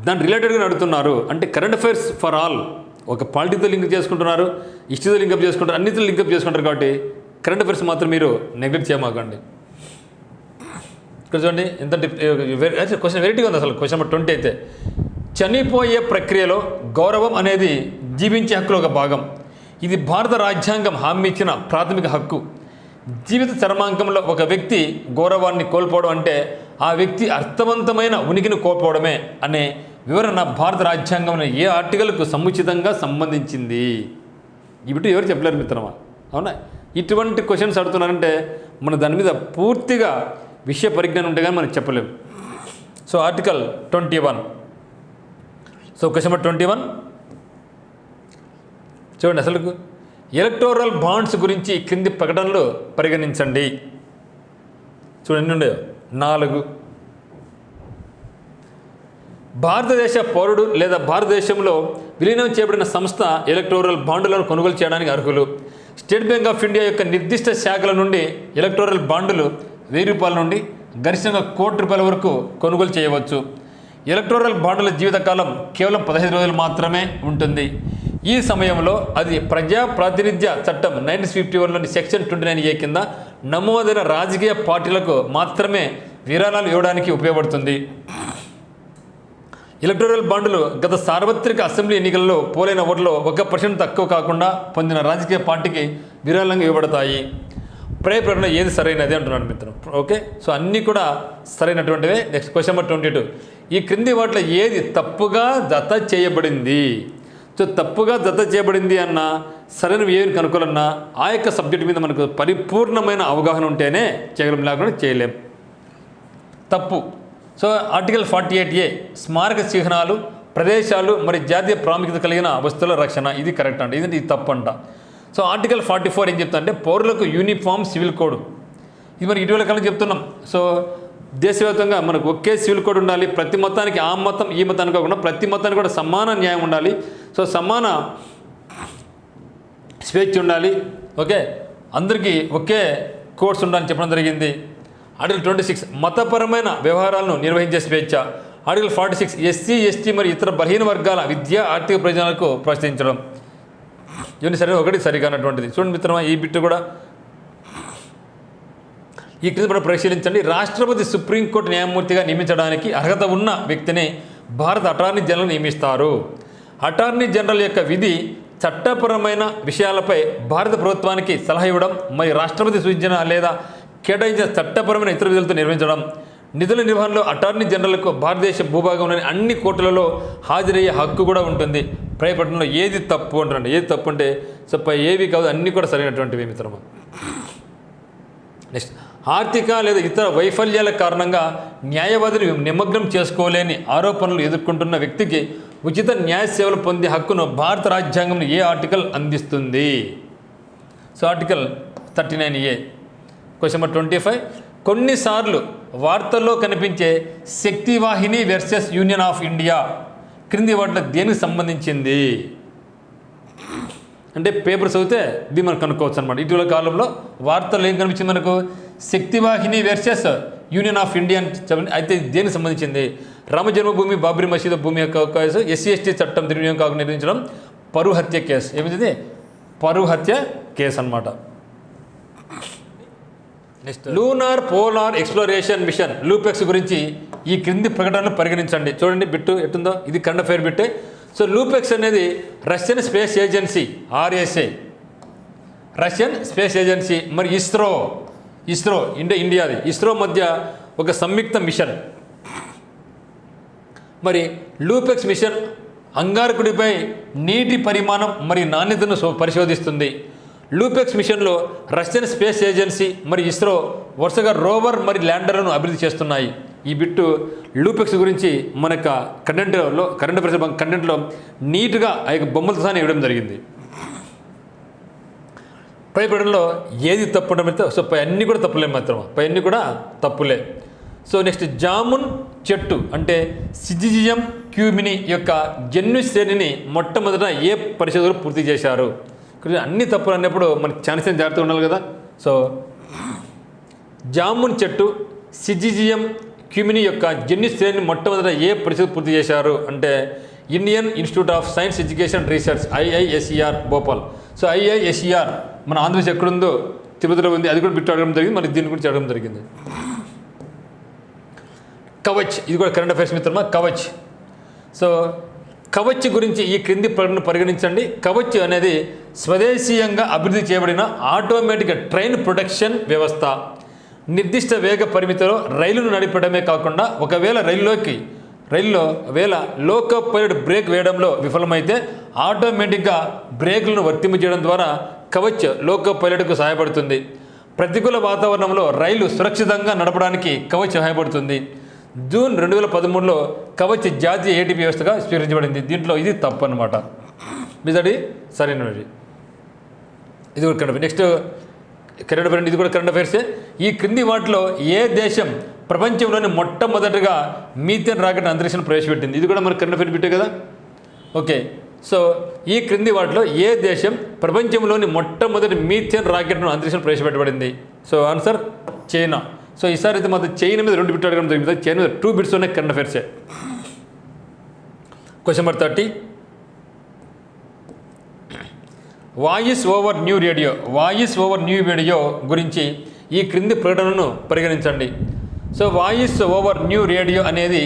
దాని రిలేటెడ్గా అడుగుతున్నారు. అంటే కరెంట్ అఫైర్స్ ఫర్ ఆల్, ఒక పాలిటీతో లింక్ చేసుకుంటున్నారు, హిస్టరీతో లింకప్ చేసుకుంటారు, అన్నిటితో లింకప్ చేసుకుంటారు. కాబట్టి కరెంట్ అఫైర్స్ మాత్రం మీరు నెగ్లెక్ట్ చేయమాకండి. ఇక్కడ చూడండి ఎంత క్వశ్చన్ వెరైటీగా ఉంది. అసలు క్వశ్చన్ నెంబర్ 20 అయితే, చనిపోయే ప్రక్రియలో గౌరవం అనేది జీవించే హక్కులో ఒక భాగం. ఇది భారత రాజ్యాంగం హామీ ఇచ్చిన ప్రాథమిక హక్కు. జీవిత చర్మాంకంలో ఒక వ్యక్తి గౌరవాన్ని కోల్పోవడం అంటే ఆ వ్యక్తి అర్థవంతమైన ఉనికిని కోల్పోవడమే అనే వివరణ భారత రాజ్యాంగంలో ఏ ఆర్టికల్కు సముచితంగా సంబంధించింది? ఇటు ఎవరు చెప్పలేరు మిత్రమా, అవునా? ఇటువంటి క్వశ్చన్స్ అడుగుతున్నారంటే మన దాని మీద పూర్తిగా విషయ పరిజ్ఞానం ఉంటే కానీ మనం చెప్పలేము. So article 21. So question number 21 చూడండి. అసలు ఎలక్టోరల్ బాండ్స్ గురించి క్రింది ప్రకటనలు పరిగణించండి. చూడండి ఉండేవి 4. భారతదేశ పౌరుడు లేదా భారతదేశంలో విలీనం చేయబడిన సంస్థ ఎలక్టోరల్ బాండులను కొనుగోలు చేయడానికి అర్హులు. స్టేట్ బ్యాంక్ ఆఫ్ ఇండియా యొక్క నిర్దిష్ట శాఖల నుండి ఎలక్టోరల్ బాండులు 1000 రూపాయల నుండి గరిష్టంగా ₹1,00,00,000 వరకు కొనుగోలు చేయవచ్చు. ఎలక్టోరల్ బాండుల జీవితకాలం కేవలం 15 రోజులు మాత్రమే ఉంటుంది. ఈ సమయంలో అది ప్రజా ప్రాతినిధ్య చట్టం 1951లోని సెక్షన్ 29A కింద నమోదైన రాజకీయ పార్టీలకు మాత్రమే విరాళాలు ఇవ్వడానికి ఉపయోగపడుతుంది. ఎలక్టోరల్ బాండులు గత సార్వత్రిక అసెంబ్లీ ఎన్నికల్లో పోలైన ఓట్లలో 1% తక్కువ కాకుండా పొందిన రాజకీయ పార్టీకి విరాళంగా ఇవ్వబడతాయి. ప్రకటన ఏది సరైనది అంటున్నాడు మిత్రం. ఓకే, సో అన్నీ కూడా సరైనటువంటివే. Next question number 22. ఈ క్రింది వాటిలో ఏది తప్పుగా జత చేయబడింది? సో తప్పుగా జత చేయబడింది అన్న సరైనవి ఏమి కనుక్కోవాలన్నా ఆ యొక్క సబ్జెక్ట్ మీద మనకు పరిపూర్ణమైన అవగాహన ఉంటేనే చేయగలం, లేకుండా చేయలేం. తప్పు సో ఆర్టికల్ 48A స్మారక చిహ్నాలు, ప్రదేశాలు మరి జాతీయ ప్రాముఖ్యత కలిగిన వస్తువుల రక్షణ, ఇది కరెక్ట్ అంట, ఇది తప్పు అంట. సో ఆర్టికల్ 44 ఏం చెప్తా అంటే పౌరులకు యూనిఫామ్ సివిల్ కోడ్, ఇది మరి ఇటీవల కాలం చెప్తున్నాం. సో దేశవ్యాప్తంగా మనకు ఒకే సివిల్ కోడ్ ఉండాలి, ప్రతి మతానికి ఆ మతం ఈ మతానికి కాకుండా ప్రతి మతానికి కూడా సమాన న్యాయం ఉండాలి, సో సమాన స్వేచ్ఛ ఉండాలి, ఓకే, అందరికీ ఒకే కోడ్స్ ఉండాలని చెప్పడం జరిగింది. ఆర్టికల్ 26 మతపరమైన వ్యవహారాలను నిర్వహించే స్వేచ్ఛ. ఆర్టికల్ 46 ఎస్సీ ఎస్టీ మరియు ఇతర బలహీన వర్గాల విద్యా ఆర్థిక ప్రయోజనాలకు ప్రోత్సహించడం. ఇవన్నీ సరే ఒకటి సరిగానటువంటిది. చూడండి మిత్రమా, ఈ బిట్టు కూడా ఈ క్రింద మనం పరిశీలించండి. రాష్ట్రపతి సుప్రీంకోర్టు న్యాయమూర్తిగా నియమించడానికి అర్హత ఉన్న వ్యక్తిని భారత అటార్నీ జనరల్ నియమిస్తారు. అటార్నీ జనరల్ యొక్క విధి చట్టపరమైన విషయాలపై భారత ప్రభుత్వానికి సలహా ఇవ్వడం మరియు రాష్ట్రపతి సూచన లేదా కేటాయించిన చట్టపరమైన ఇతర విధులతో నిర్వహించడం. నిధుల నిర్వహణలో అటార్నీ జనరల్కు భారతదేశ భూభాగంలోని అన్ని కోర్టులలో హాజరయ్యే హక్కు కూడా ఉంటుంది. ప్రయత్నంలో ఏది తప్పు అంటారండి, ఏది తప్పు అంటే ఏవి కాదు, అన్నీ కూడా సరైనటువంటివి మిత్రమా. నెక్స్ట్, ఆర్థిక లేదా ఇతర వైఫల్యాల కారణంగా న్యాయవాదిని నిమగ్నం చేసుకోలేని ఆరోపణలు ఎదుర్కొంటున్న వ్యక్తికి ఉచిత న్యాయ సేవలు పొందే హక్కును భారత రాజ్యాంగం ఏ ఆర్టికల్ అందిస్తుంది? So article 39A. Question number 25 కొన్నిసార్లు వార్తల్లో కనిపించే Shaktivahini versus union of India క్రింది వాటిలో దేనికి సంబంధించింది అంటే పేపర్ చదివితే ఇది మనం కనుక్కోవచ్చు అనమాట. ఇటీవల కాలంలో వార్తల్లో ఏం కనిపించింది మనకు? Shaktivahini versus union of India అని చెప్పండి. అయితే దేనికి సంబంధించింది? రామ జన్మభూమి బాబ్రీ మసీదు భూమి యొక్క కేసు, ఎస్సీ ఎస్టీ చట్టం దుర్వినియోగం కాకుండా నిర్వహించడం, పరువు హత్య కేసు. ఏమిటి? పరువు హత్య కేసు అనమాట. Next, lunar polar exploration machine లూపెక్స్ గురించి ఈ క్రింది ప్రకటనలు పరిగణించండి. చూడండి బిట్టు ఎట్టుందో, ఇది కరెంట్ అఫైర్ బిట్టే. సో లూపెక్స్ అనేది Russian space agency RSA, Russian space agency మరి ఇస్రో ఇండియాది ఇస్రో మధ్య ఒక సంయుక్త మిషన్. మరి లూపెక్స్ మిషన్ అంగారకుడిపై నీటి పరిమాణం మరియు నాణ్యతను పరిశోధిస్తుంది. లూపెక్స్ మిషన్లో రష్యన్ స్పేస్ ఏజెన్సీ మరి ఇస్రో వరుసగా రోవర్ మరి ల్యాండర్లను అభివృద్ధి చేస్తున్నాయి. ఈ బిట్టు లూపెక్స్ గురించి మన కరెంట్ అఫైర్స్ కంటెంట్లో నీట్గా ఆ యొక్క బొమ్మలతో సహా ఇవ్వడం జరిగింది. పైపడంలో ఏది తప్పు అంటే సో పై అన్నీ కూడా తప్పులే మాత్రం, పై అన్నీ కూడా తప్పులే. సో నెక్స్ట్, జామున్ చెట్టు అంటే సిజిజియం క్యూమిని యొక్క జన్యు శ్రేణిని మొట్టమొదట ఏ పరిశోధకులు పూర్తి చేశారు? అన్ని తప్పులు అన్నప్పుడు మనకి ఛాన్స్ జాగ్రత్తగా ఉండాలి కదా. సో జామున్ చెట్టు సిజిజియం క్యూమిని యొక్క జన్యు శ్రేణిని మొట్టమొదట ఏ పరిశోధన పూర్తి చేశారు అంటే Indian institute of science education research IISER Bhopal. So IISER మన ఆంధ్రప్రదేశ్ ఎక్కడుందో తిరుపతిలో ఉంది, అది కూడా బిట్టు అడగడం జరిగింది, మరి దీన్ని కూడా అడగడం జరిగింది. కవచ్, ఇది కూడా కరెంట్ అఫైర్స్ మిత్రమా. కవచ్, సో కవచ్ గురించి ఈ క్రింది ప్రకటన పరిగణించండి. కవచ్ అనేది స్వదేశీయంగా అభివృద్ధి చేయబడిన ఆటోమేటిక్ ట్రైన్ ప్రొటెక్షన్ వ్యవస్థ. నిర్దిష్ట వేగ పరిమితిలో రైలును నడిపడమే కాకుండా ఒకవేళ రైల్లో లోకో పైలట్ బ్రేక్ వేయడంలో విఫలమైతే ఆటోమేటిక్గా బ్రేకులను వర్తింపజేయడం ద్వారా కవచ్ లోకో పైలట్కు సహాయపడుతుంది. ప్రతికూల వాతావరణంలో రైలు సురక్షితంగా నడపడానికి కవచ్ సహాయపడుతుంది. జూన్ 2013లో కవచ్ జాతీయ ATP వ్యవస్థగా స్వీకరించబడింది. దీంట్లో ఇది తప్పు అనమాట, మీదడి సరైనది. ఇది కూడా కరెంట్. నెక్స్ట్ కరెంట్ అఫైర్, ఇది కూడా కరెంట్ అఫైర్సే. ఈ క్రింది వాటిలో ఏ దేశం ప్రపంచంలోని మొట్టమొదటిగా మీథేన్ రాకెట్ అంతరిక్షం ప్రవేశపెట్టింది? ఇది కూడా మనకు కరెంట్ అఫైర్ పెట్టే కదా. ఓకే, సో ఈ క్రింది వాటిలో ఏ దేశం ప్రపంచంలోని మొట్టమొదటి మీథేన్ రాకెట్ను అంతరిక్షం ప్రవేశపెట్టబడింది? So answer China. సో ఈసారి అయితే మాత్రం చైనా మీద 2 బిట్లు అడగడం జరిగింది. చైనా మీద 2 బిట్స్ ఉన్నాయి కరెంట్ అఫైర్సే. Question number 30 voice over new radio గురించి ఈ క్రింది ప్రకటనను పరిగణించండి. So voice over new radio అనేది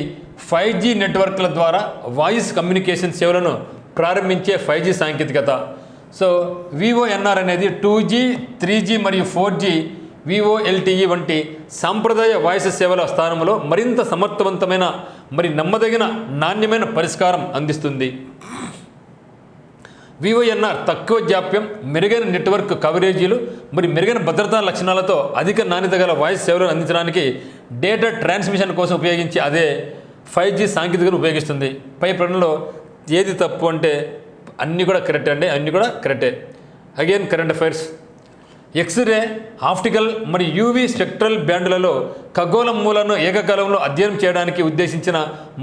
5G నెట్వర్క్ల ద్వారా వాయిస్ కమ్యూనికేషన్ సేవలను ప్రారంభించే 5G సాంకేతికత. సో VoNR అనేది 2G 3G మరియు 4G VoLTE వంటి సాంప్రదాయ వాయిస్ సేవల స్థానంలో మరింత సమర్థవంతమైన మరి నమ్మదగిన నాణ్యమైన పరిష్కారం అందిస్తుంది. విఓఎన్ఆర్ తక్కువ జాప్యం, మెరుగైన నెట్వర్క్ కవరేజీలు మరియు మెరుగైన భద్రతా లక్షణాలతో అధిక నాణ్యత గల వాయిస్ సేవలను అందించడానికి డేటా ట్రాన్స్మిషన్ కోసం ఉపయోగించి అదే 5G సాంకేతికతను ఉపయోగిస్తుంది. పై ప్రకటనలో ఏది తప్పు అంటే అన్నీ కూడా కరెక్టే అండి, అన్నీ కూడా కరెక్టే. Again current affairs. X-ray, optical మరియు యూవీ స్పెక్ట్రల్ బ్యాండ్లలో ఖగోళ మూలను ఏకకాలంలో అధ్యయనం చేయడానికి ఉద్దేశించిన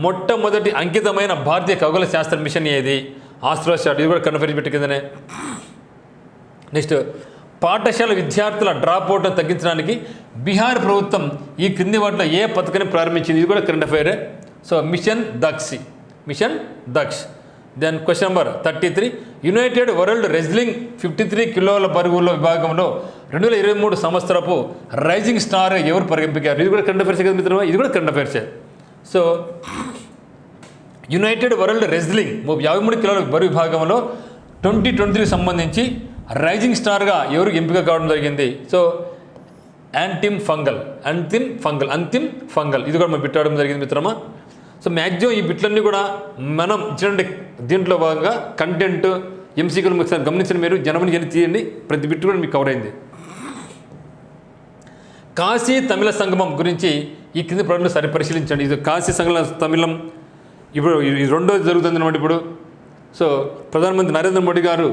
మొట్టమొదటి అంకితమైన భారతీయ ఖగోళ శాస్త్ర మిషన్ ఏది? ఆస్ట్రోసాట్. ఇది కూడా కన్ఫర్మ్ పెట్టి కిందనే. నెక్స్ట్, పాఠశాల విద్యార్థుల డ్రాప్ అవుట్ను తగ్గించడానికి బీహార్ ప్రభుత్వం ఈ క్రింది వాటిలో ఏ పథకాన్ని ప్రారంభించింది? ఇది కూడా కరెంట్ అఫైరే. So mission Daksh. Then question number 33. United World Wrestling 53 కిలోల బరువుల విభాగంలో 2023 సంవత్సరపు రైజింగ్ స్టార్ ఎవరు పరిగణించారు? ఇది కూడా కరెంట్ అఫైర్స్ కదా మిత్రమా, ఇది కూడా కరెంట్ అఫైర్సే. సో యునైటెడ్ వరల్డ్ రెజ్లింగ్ 53 కిలోల బరువు విభాగంలో 2023 సంబంధించి రైజింగ్ స్టార్గా ఎవరు ఎంపిక కావడం జరిగింది? So Antim fungal. ఇది కూడా మనం పెట్టడం జరిగింది మిత్రమా. సో మ్యాక్సిమం ఈ బిట్లన్నీ కూడా మనం ఇచ్చినటువంటి దీంట్లో భాగంగా కంటెంట్ ఎంసీక్యూలు ఒకసారి గమనించిన మీరు జనవరి జని తీయండి, ప్రతి బిట్ కూడా మీకు కవర్ అయింది. కాశీ తమిళ సంగమం గురించి ఈ కింది ప్రకటనలు సరిపరిశీలించండి. ఇది కాశీ తమిళం ఇప్పుడు రెండోది జరుగుతుంది అన్నమాట ఇప్పుడు. సో ప్రధానమంత్రి నరేంద్ర మోడీ గారు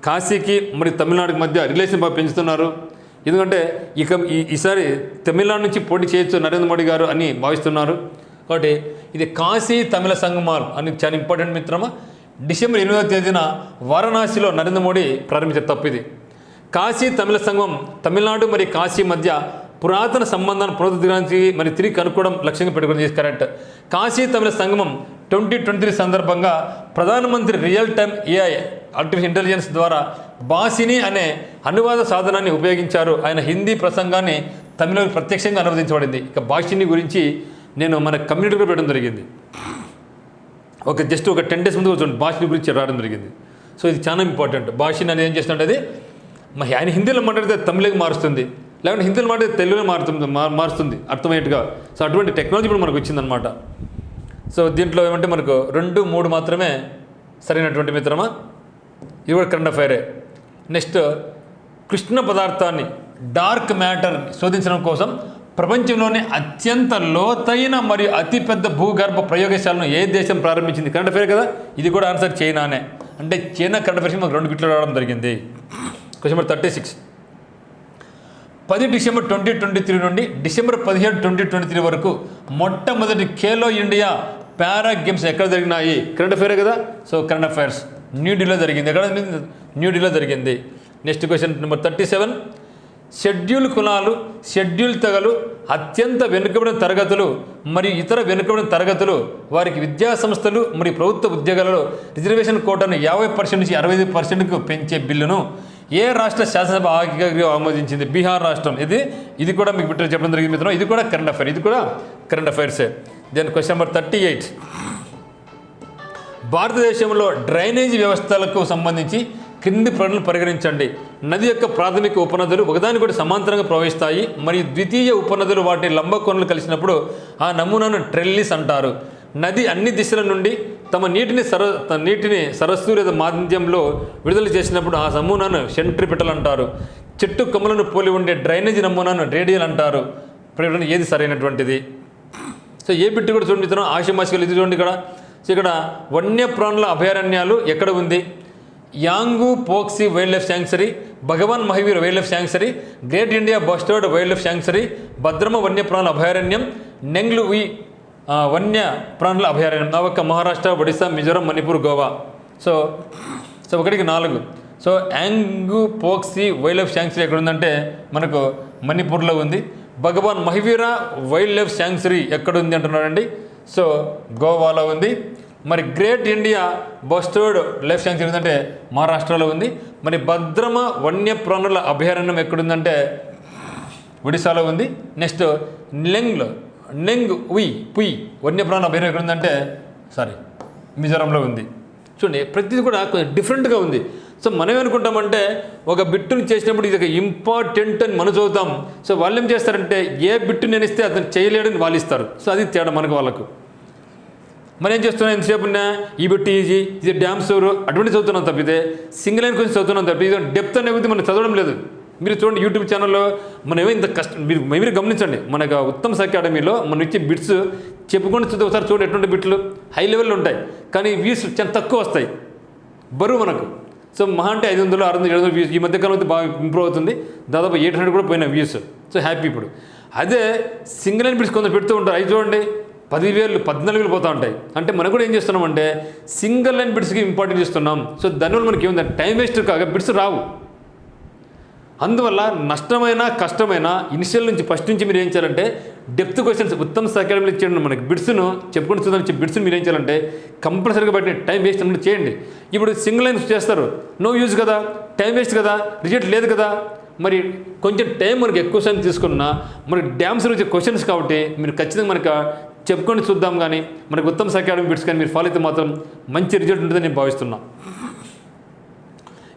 కాశీకి మరియు తమిళనాడుకి మధ్య రిలేషన్ బాగా పెంచుతున్నారు. ఎందుకంటే ఈసారి తమిళనాడు నుంచి పోటీ చేయొచ్చు నరేంద్ర మోడీ గారు అని భావిస్తున్నారు. కాబట్టి ఇది కాశీ తమిళ సంగమాలు అని చాలా ఇంపార్టెంట్ మిత్రమా. డిసెంబర్ 8వ తేదీన వారణాసిలో నరేంద్ర మోడీ ప్రారంభించే తప్పు ఇది. కాశీ తమిళ సంగమం తమిళనాడు మరియు కాశీ మధ్య పురాతన సంబంధాన్ని పునరుద్ధరించి మరి తిరిగి కనుక్కోవడం లక్ష్యంగా పెట్టుకుని కరెక్ట్. కాశీ తమిళ సంగమం 2023 సందర్భంగా ప్రధానమంత్రి real time AI artificial intelligence ద్వారా భాషిని అనే అనువాద సాధనాన్ని ఉపయోగించారు. ఆయన హిందీ ప్రసంగాన్ని తమిళకు ప్రత్యక్షంగా అనువదించబడింది. ఇక భాషిని గురించి నేను మన కమ్యూనిటీలో పెట్టడం జరిగింది. జస్ట్ ఒక 10 days ముందు చూడండి భాషని గురించి రావడం జరిగింది. సో ఇది చాలా ఇంపార్టెంట్. భాషని అనేది ఏం చేస్తుంటే అది ఆయన హిందీలో మాట్లాడితే తమిళకి మారుస్తుంది, లేకుంటే హిందీలో మాట్లాడితే తెలుగులో మారుస్తుంది అర్థమయ్యేట్టుగా. సో అటువంటి టెక్నాలజీ ఇప్పుడు మనకు వచ్చిందనమాట. సో దీంట్లో ఏమంటే మనకు 2, 3 మాత్రమే సరైనటువంటి మిత్రమా. ఇది కూడా కరెంట్ అఫైరే. నెక్స్ట్, కృష్ణ పదార్థాన్ని డార్క్ మ్యాటర్ శోధించడం కోసం ప్రపంచంలోనే అత్యంత లోతైన మరియు అతిపెద్ద భూగర్భ ప్రయోగశాలను ఏ దేశం ప్రారంభించింది? కరెంట్ అఫైర్ కదా. ఇది కూడా ఆన్సర్ చైనానే. అంటే చైనా కరెంట్ అఫైర్స్ మాకు 2 బిట్లు రావడం జరిగింది. Question number 36. 10 డిసెంబర్ 2023 నుండి డిసెంబర్ 17, 2023 వరకు మొట్టమొదటి ఖేలో ఇండియా పారా గేమ్స్ ఎక్కడ జరిగినాయి? కరెంట్ అఫైరే కదా. సో కరెంట్ అఫైర్స్ న్యూఢిల్లీలో జరిగింది. ఎక్కడ? న్యూఢిల్లీలో జరిగింది. Next question number 37. షెడ్యూల్ కులాలు, షెడ్యూల్ తెగలు, అత్యంత వెనుకబడిన తరగతులు మరియు ఇతర వెనుకబడిన తరగతులు వారికి విద్యా సంస్థలు మరియు ప్రభుత్వ ఉద్యోగాలలో రిజర్వేషన్ కోటాను 50% నుంచి 65%కు పెంచే బిల్లును ఏ రాష్ట్ర శాసనసభ ఆమోదించింది? బీహార్ రాష్ట్రం. ఇది కూడా మీకు బిట్టు చెప్పడం జరిగింది మిత్రం. ఇది కూడా కరెంట్ అఫైర్. ఇది కూడా కరెంట్ అఫైర్సే. Then question number 38. భారతదేశంలో డ్రైనేజీ వ్యవస్థలకు సంబంధించి క్రింది ప్రకటనలు పరిగణించండి. నది యొక్క ప్రాథమిక ఉపనదులు ఒకదానికొకటి సమాంతరంగా ప్రవహిస్తాయి మరియు ద్వితీయ ఉపనదులు వాటి లంబకోణలు కలిసినప్పుడు ఆ నమూనాను ట్రెల్లిస్ అంటారు. నది అన్ని దిశల నుండి తమ నీటిని సరస్సు లేదా మాధ్యంలో విడుదల చేసినప్పుడు ఆ నమూనాను సెంట్రిపిటల్ అంటారు. చెట్టు కొమ్మలను పోలి ఉండే డ్రైనేజీ నమూనాను రేడియల్ అంటారు. ప్రకటన ఏది సరైనటువంటిది? సో ఏ బిట్టు కూడా చూడండి, ఆశమాసికలు ఇది చూడండి ఇక్కడ. సో ఇక్కడ వన్యప్రాణుల అభయారణ్యాలు ఎక్కడ ఉంది? Yangoupokpi wildlife sanctuary, Bhagwan Mahavir wildlife sanctuary, great India bustard wildlife sanctuary, Bhadra వన్యప్రాణుల అభయారణ్యం, నెంగ్లువి వన్యప్రాణుల అభయారణ్యం. ఒక్క మహారాష్ట్ర, ఒడిశా, మిజోరం, మణిపూర్, గోవా. సో 1కి 4. So Yangoupokpi wildlife sanctuary ఎక్కడ ఉందంటే మనకు మణిపూర్లో ఉంది. Bhagwan Mahavira wildlife sanctuary ఎక్కడ ఉంది అంటున్నారండి? సో గోవాలో ఉంది. మరి great India bustard life sanctuary ఏంటంటే మహారాష్ట్రలో ఉంది. మరి భద్రమ వన్యప్రాణుల అభయారణ్యం ఎక్కడుందంటే ఒడిశాలో ఉంది. నెక్స్ట్ పుయ్ వన్యప్రాణుల అభయారణ్యం ఎక్కడుందంటే మిజోరంలో ఉంది. చూడండి ప్రతిదీ కూడా కొంచెం డిఫరెంట్గా ఉంది. సో మనం ఏమనుకుంటామంటే ఒక బిట్టుని చేసినప్పుడు ఇది ఒక ఇంపార్టెంట్ అని మనం చదువుతాం. సో వాళ్ళు ఏం చేస్తారంటే ఏ బిట్టు నేను ఇస్తే అతను చేయలేడని వాళ్ళు ఇస్తారు. సో అది తేడా మనకు వాళ్ళకు. మరి ఏం చేస్తున్నాం ఎంతసేపు ఉన్నా ఈ బిట్ ఈజీ, ఇది డ్యామ్ స్టోర్ అటువంటి చదువుతున్నాం తప్పితే సింగిల్ లైన్ క్వశ్చన్ చదువుతున్నాం తప్పితే డెప్త్ అనేది మనం చదవడం లేదు. మీరు చూడండి యూట్యూబ్ ఛానల్లో మనం ఏమో ఇంత కష్టం మీరు గమనించండి. మనకు ఉత్తమ్ అకాడమీలో మనం ఇచ్చే బిట్స్ చెప్పుకొని చూద్దాం ఒకసారి చూడండి ఎటువంటి బిట్లు హై లెవెల్లో ఉంటాయి, కానీ వ్యూస్ చాలా తక్కువ వస్తాయి బరువు మనకు. సో మహా అంటే 500, 600, 700 వ్యూస్. ఈ మధ్యకాలం అయితే బాగా ఇంప్రూవ్ అవుతుంది, దాదాపు 800 కూడా పోయిన వ్యూస్. So happy. ఇప్పుడు అదే సింగిల్ లైన్ బిట్స్ కొందరు పెడుతూ ఉంటారు, అవి చూడండి 10,000, 14,000 పోతూ ఉంటాయి. అంటే మనం కూడా ఏం చేస్తున్నామంటే సింగిల్ లైన్ బిట్స్కి ఇంపార్టెన్స్ ఇస్తున్నాం. సో దానివల్ల మనకి ఏముందంటే టైం వేస్ట్ కాగా బిట్స్ రావు. అందువల్ల నష్టమైన కష్టమైన ఇనిషియల్ నుంచి ఫస్ట్ నుంచి మీరు ఏం చేయాలంటే డెప్త్ క్వశ్చన్స్ ఉత్తమ్ అకాడమీలో ఇచ్చేయండి. మనకి బిట్స్ను చెప్పుకుంటూ చూద్దాం, బిట్స్ని మీరు ఏం చేయాలంటే కంపల్సరీగా బట్టి టైం వేస్ట్ అన్నట్టు చేయండి. ఇప్పుడు సింగిల్ లైన్స్ చేస్తారు, నో యూజ్ కదా, టైం వేస్ట్ కదా, రిజల్ట్ లేదు కదా. మరి కొంచెం టైం మనకి ఎక్కువ సమయం తీసుకున్నా మనకి డ్యామ్స్ వచ్చే క్వశ్చన్స్ కాబట్టి మీరు ఖచ్చితంగా మనకు చెప్పుకొని చూద్దాం. కానీ మనకి ఉత్తమ్ అకాడమీ బిట్స్ కానీ మీరు ఫాలో అయితే మాత్రం మంచి రిజల్ట్ ఉంటుందని నేను భావిస్తున్నా.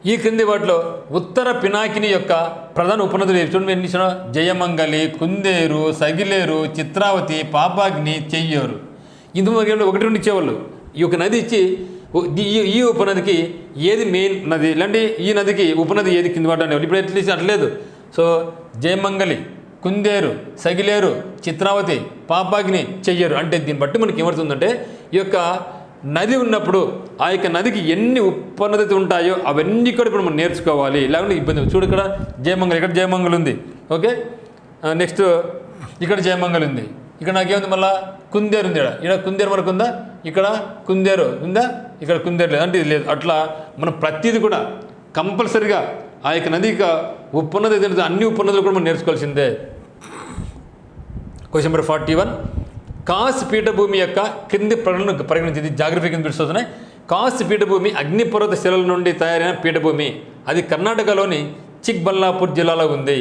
ఈ క్రింది వాటిలో ఉత్తర పినాకిని యొక్క ప్రధాన ఉపనదులు చూడండి ఎన్ని ఇచ్చిన జయమంగళి, కుందేరు, సగిలేరు, చిత్రావతి, పాపాగ్ని, చెయ్యూరు. ఇంతమంది 1-2 ఇచ్చేవాళ్ళు. ఈ యొక్క నది ఇచ్చి ఈ ఉపనదికి ఏది మెయిన్ నది, ఇలాంటి ఈ నదికి ఉపనది ఏది కింది వాటి అనేవాళ్ళు. ఇప్పుడు ఎట్లీస్ట్ అట్లేదు. సో జయమంగళి, కుందేరు, సగిలేరు, చిత్రావతి, పాపాగ్ని, చెయ్యూరు. అంటే దీన్ని బట్టి మనకి ఏమవుతుందంటే ఈ యొక్క నది ఉన్నప్పుడు ఆ యొక్క నదికి ఎన్ని ఉపనదులు ఉంటాయో అవన్నీ కూడా ఇప్పుడు మనం నేర్చుకోవాలి. లేకుంటే ఇబ్బంది. చూడు ఇక్కడ జయమంగళి, ఇక్కడ జయమంగళి ఉంది, ఓకే. నెక్స్ట్ ఇక్కడ జయమంగళి ఉంది, ఇక్కడ నాకేముంది మళ్ళీ కుందేరు ఉంది. ఇక్కడ కుందేరు మనకు ఉందా, ఇక్కడ కుందేరు ఉందా, ఇక్కడ కుందేరు లేదు అంటే ఇది లేదు. అట్లా మనం ప్రతిదీ కూడా కంపల్సరీగా ఆ యొక్క నది ఉపనది అన్ని ఉపనదులు కూడా మనం నేర్చుకోవాల్సిందే. Question number 41. కాస్ పీఠభూమి యొక్క క్రింది ప్రకటనను పరిగణించింది. జాగ్రఫీ కింద పిలుస్తున్నాయి. కాస్ పీఠభూమి అగ్నిపర్వత శిలల నుండి తయారైన పీఠభూమి. అది కర్ణాటకలోని చిక్బల్లాపూర్ జిల్లాలో ఉంది.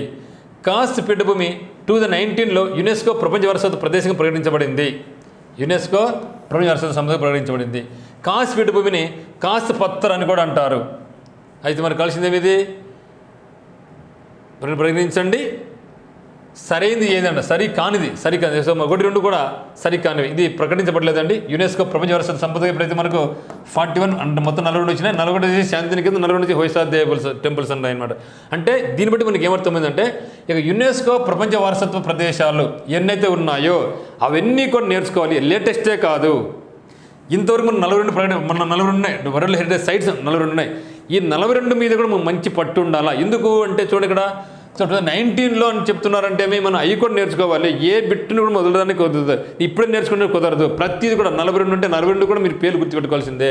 కాస్ పీఠభూమి 2019లో యునెస్కో ప్రపంచ వారసత్వ ప్రదేశంగా ప్రకటించబడింది. యునెస్కో ప్రపంచ వారసత్వ సంస్థగా ప్రకటించబడింది. కాస్ పీఠభూమిని కాస్ పత్తర్ అని కూడా అంటారు. అయితే మనకు కలిసిందేమి ఇది పరిగణించండి. సరైనది ఏదండి, సరికానిది, సరికానిది. సో 1-2 కూడా సరికానివి. ఇది ప్రకటించబడలేదండి. యునెస్కో ప్రపంచ వారసత్వ సంపద ఎప్పుడైతే మనకు 41 అంటే మొత్తం 42 వచ్చినాయి. 41 శాంతినికేతన్, 42 హొయసా టెంపుల్స్ అన్నాయి అనమాట. అంటే దీన్ని బట్టి మనకి ఏమర్థమైందంటే ఇక యునెస్కో ప్రపంచ వారసత్వ ప్రదేశాలు ఎన్నైతే ఉన్నాయో అవన్నీ కూడా నేర్చుకోవాలి. లేటెస్టే కాదు. ఇంతవరకు మనం 42 మన 42 ఉన్నాయి. వరల్డ్ హెరిటేజ్ సైట్స్ 42 ఉన్నాయి. ఈ 42 మీద కూడా మనం మంచి పట్టు ఉండాలా. ఎందుకు అంటే చూడండి ఇక్కడ 2019లో అని చెప్తున్నారంటే మనం అవి కూడా నేర్చుకోవాలి. ఏ బిట్టును కూడా మొదలడానికి కుదరదు, ఇప్పుడే నేర్చుకుంటే కుదరదు. ప్రతిదీ కూడా 42 ఉంటే 42 కూడా మీరు పేర్లు గుర్తుపెట్టుకోవాల్సిందే.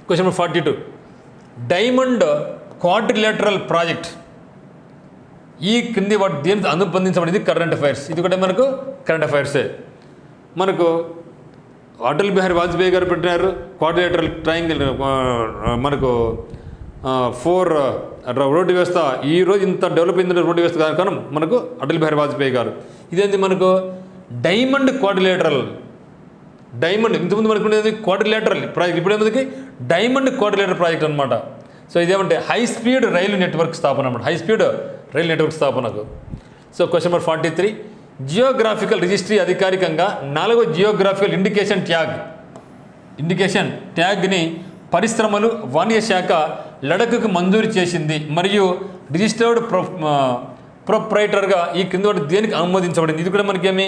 Question number 42. Diamond quadrilateral project ఈ క్రింది వాటి దేనికి అనుబంధించబడింది కరెంట్ అఫైర్స్. ఇది కూడా మనకు కరెంట్ అఫైర్సే. మనకు అటల్ బిహారీ వాజ్పేయి గారు పెట్టినారు క్వాడ్రిలేటరల్ ట్రయాంగిల్. మనకు 4 రోడ్డు వ్యవస్థ ఈరోజు ఇంత డెవలప్ అయింది రోడ్డు వ్యవస్థ కారణం మనకు అటల్ బిహారీ వాజ్పేయి గారు. ఇదేంటి మనకు డైమండ్ క్వాడ్రిలేటరల్. డైమండ్ ఇంతకుముందు మనకు ఉండేది క్వాడ్రిలేటరల్ ప్రాజెక్ట్, ఇప్పుడు ఏమిటికి డైమండ్ క్వాడ్రిలేటరల్ ప్రాజెక్ట్ అనమాట. సో ఇదేమంటే హై స్పీడ్ రైలు నెట్వర్క్ స్థాపన అనమాట. హై స్పీడ్ రైలు నెట్వర్క్ స్థాపనకు. So question number 43. Geographical registry అధికారికంగా 4వ జియోగ్రాఫికల్ ఇండికేషన్ ట్యాగ్ని పరిశ్రమలు వాణిజ్య శాఖ లడఖ్కు మంజూరు చేసింది మరియు రిజిస్టర్డ్ ప్రొప్రైటర్గా ఈ కింద దేనికి ఆమోదించబడింది. ఇది కూడా మనకేమి